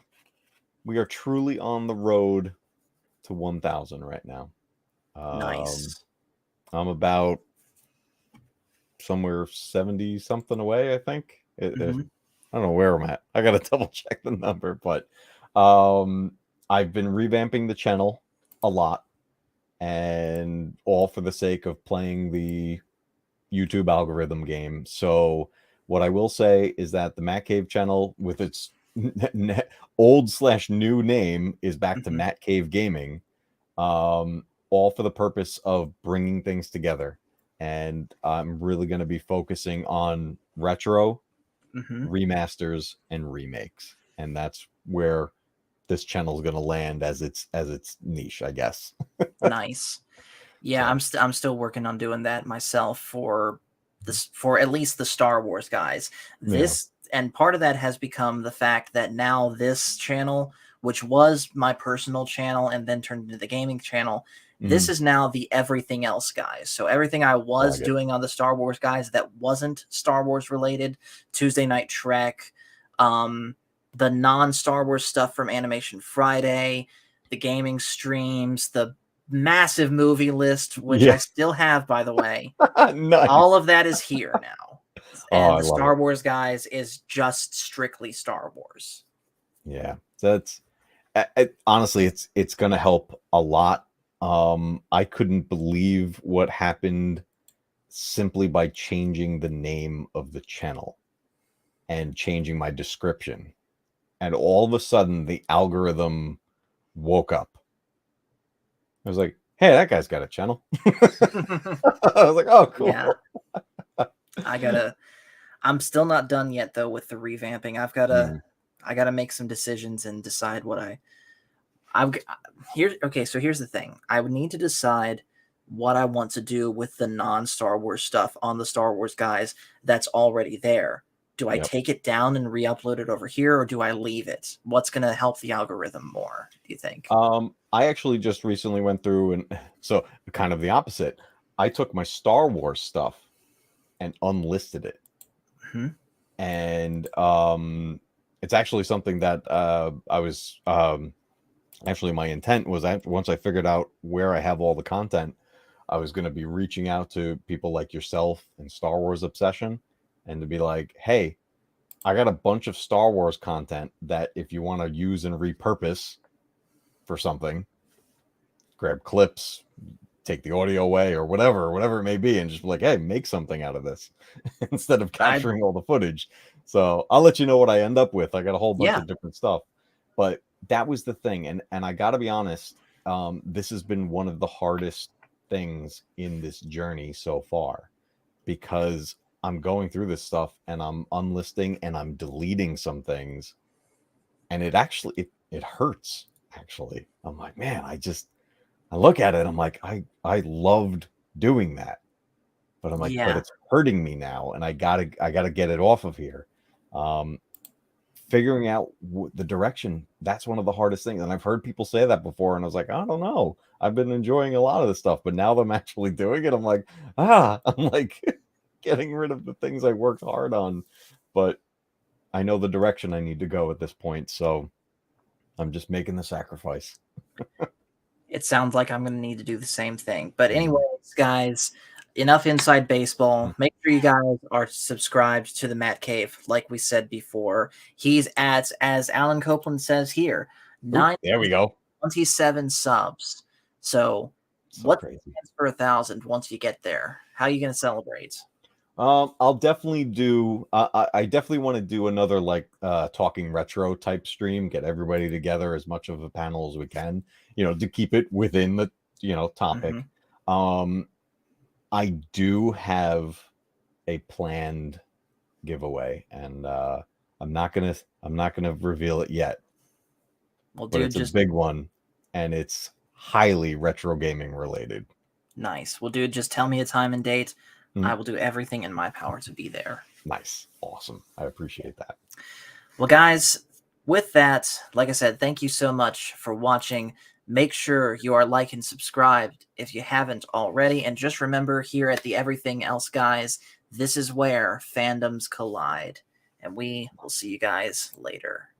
we are truly on the road to 1,000 right now. Nice. I'm about somewhere 70 something away, I think. Hmm. I don't know where I'm at. I gotta double check the number, but I've been revamping the channel a lot, and all for the sake of playing the YouTube algorithm game. So what I will say is that the Matt Cave channel, with its old/new name, is back to Hmm. Matt Cave Gaming, all for the purpose of bringing things together. And I'm really going to be focusing on retro, Hmm. remasters, and remakes, and that's where this channel is going to land as its niche, I guess. Nice. Yeah, So I'm still working on doing that myself for this, for at least the Star Wars guys. yeah. This, and part of that has become the fact that now this channel, which was my personal channel and then turned into the gaming channel, this Mhm. is now the everything else guys. So everything I I was like it. doing on the Star Wars guys that wasn't Star Wars related, Tuesday Night Trek, um, the non-Star Wars stuff from Animation Friday, the gaming streams, the massive movie list, which I Yeah. still have, by the way. All Nice. of that is here now. Oh, And I the love Star it. Wars guys is just strictly Star Wars. Yeah. That's honestly, it's going to help a lot. I couldn't believe what happened simply by changing the name of the channel and changing my description. And all of a sudden, the algorithm woke up. I was like, hey, that guy's got a channel. I was like, oh, Yeah, cool. I'm still not done yet though with the revamping. Mm, I gotta make some decisions and decide what I'm here. Okay, so here's the thing. I would need to decide what I want to do with the non-Star Wars stuff on the Star Wars guys that's already there. Do I yep. take it down and re-upload it over here, or do I leave it? What's going to help the algorithm more, do you think? I actually just recently went through, and so kind of the opposite. I took my Star Wars stuff and unlisted it. Hmm. And it's actually something that I was actually, my intent was that once I figured out where I have all the content, I was going to be reaching out to people like yourself and Star Wars Obsession, and to be like, hey, I got a bunch of Star Wars content that if you want to use and repurpose for something, grab clips, take the audio away, or whatever it may be, and just be like, hey, make something out of this instead of I capturing all the footage. So I'll let you know what I end up with. I got a whole bunch Yeah, of different stuff, but that was the thing. And I got to be honest, this has been one of the hardest things in this journey so far, because I'm going through this stuff and I'm unlisting and I'm deleting some things, and it hurts. Actually, I'm like, man, I look at it, I'm like, I loved doing that, but I'm like, but yeah, it's hurting me now, and I gotta get it off of here. Um, Figuring out the direction, that's one of the hardest things, and I've heard people say that before, and I was like, I don't know. I've been enjoying a lot of this stuff, but now that I'm actually doing it, I'm like, I'm like getting rid of the things I worked hard on, but I know the direction I need to go at this point, so I'm just making the sacrifice. it sounds like I'm going to need to do the same thing. But Mm. anyways, guys, enough inside baseball. Make sure you guys are subscribed to the Matt Cave, like we said before. He's at, as Alan Copeland says here, Oh, there we go. 927 subs. So So what's crazy. for 1,000 once you get there? How are you going to celebrate? I'll definitely do. I definitely want to do another like talking retro type stream. Get everybody together, as much of a panel as we can. To keep it within the topic. Hmm. Um, I do have a planned giveaway, and I'm not gonna reveal it yet, Well, but dude, it's a just big one, and it's highly retro gaming related. nice. Well, dude, just tell me a time and date. I Mm, will do everything in my power to be there. nice, awesome. I appreciate that. Well, guys, with that, like I said, thank you so much for watching. Make sure you are like and subscribed if you haven't already. And just remember, here at the Everything Else Guys, this is where fandoms collide. and we will see you guys later.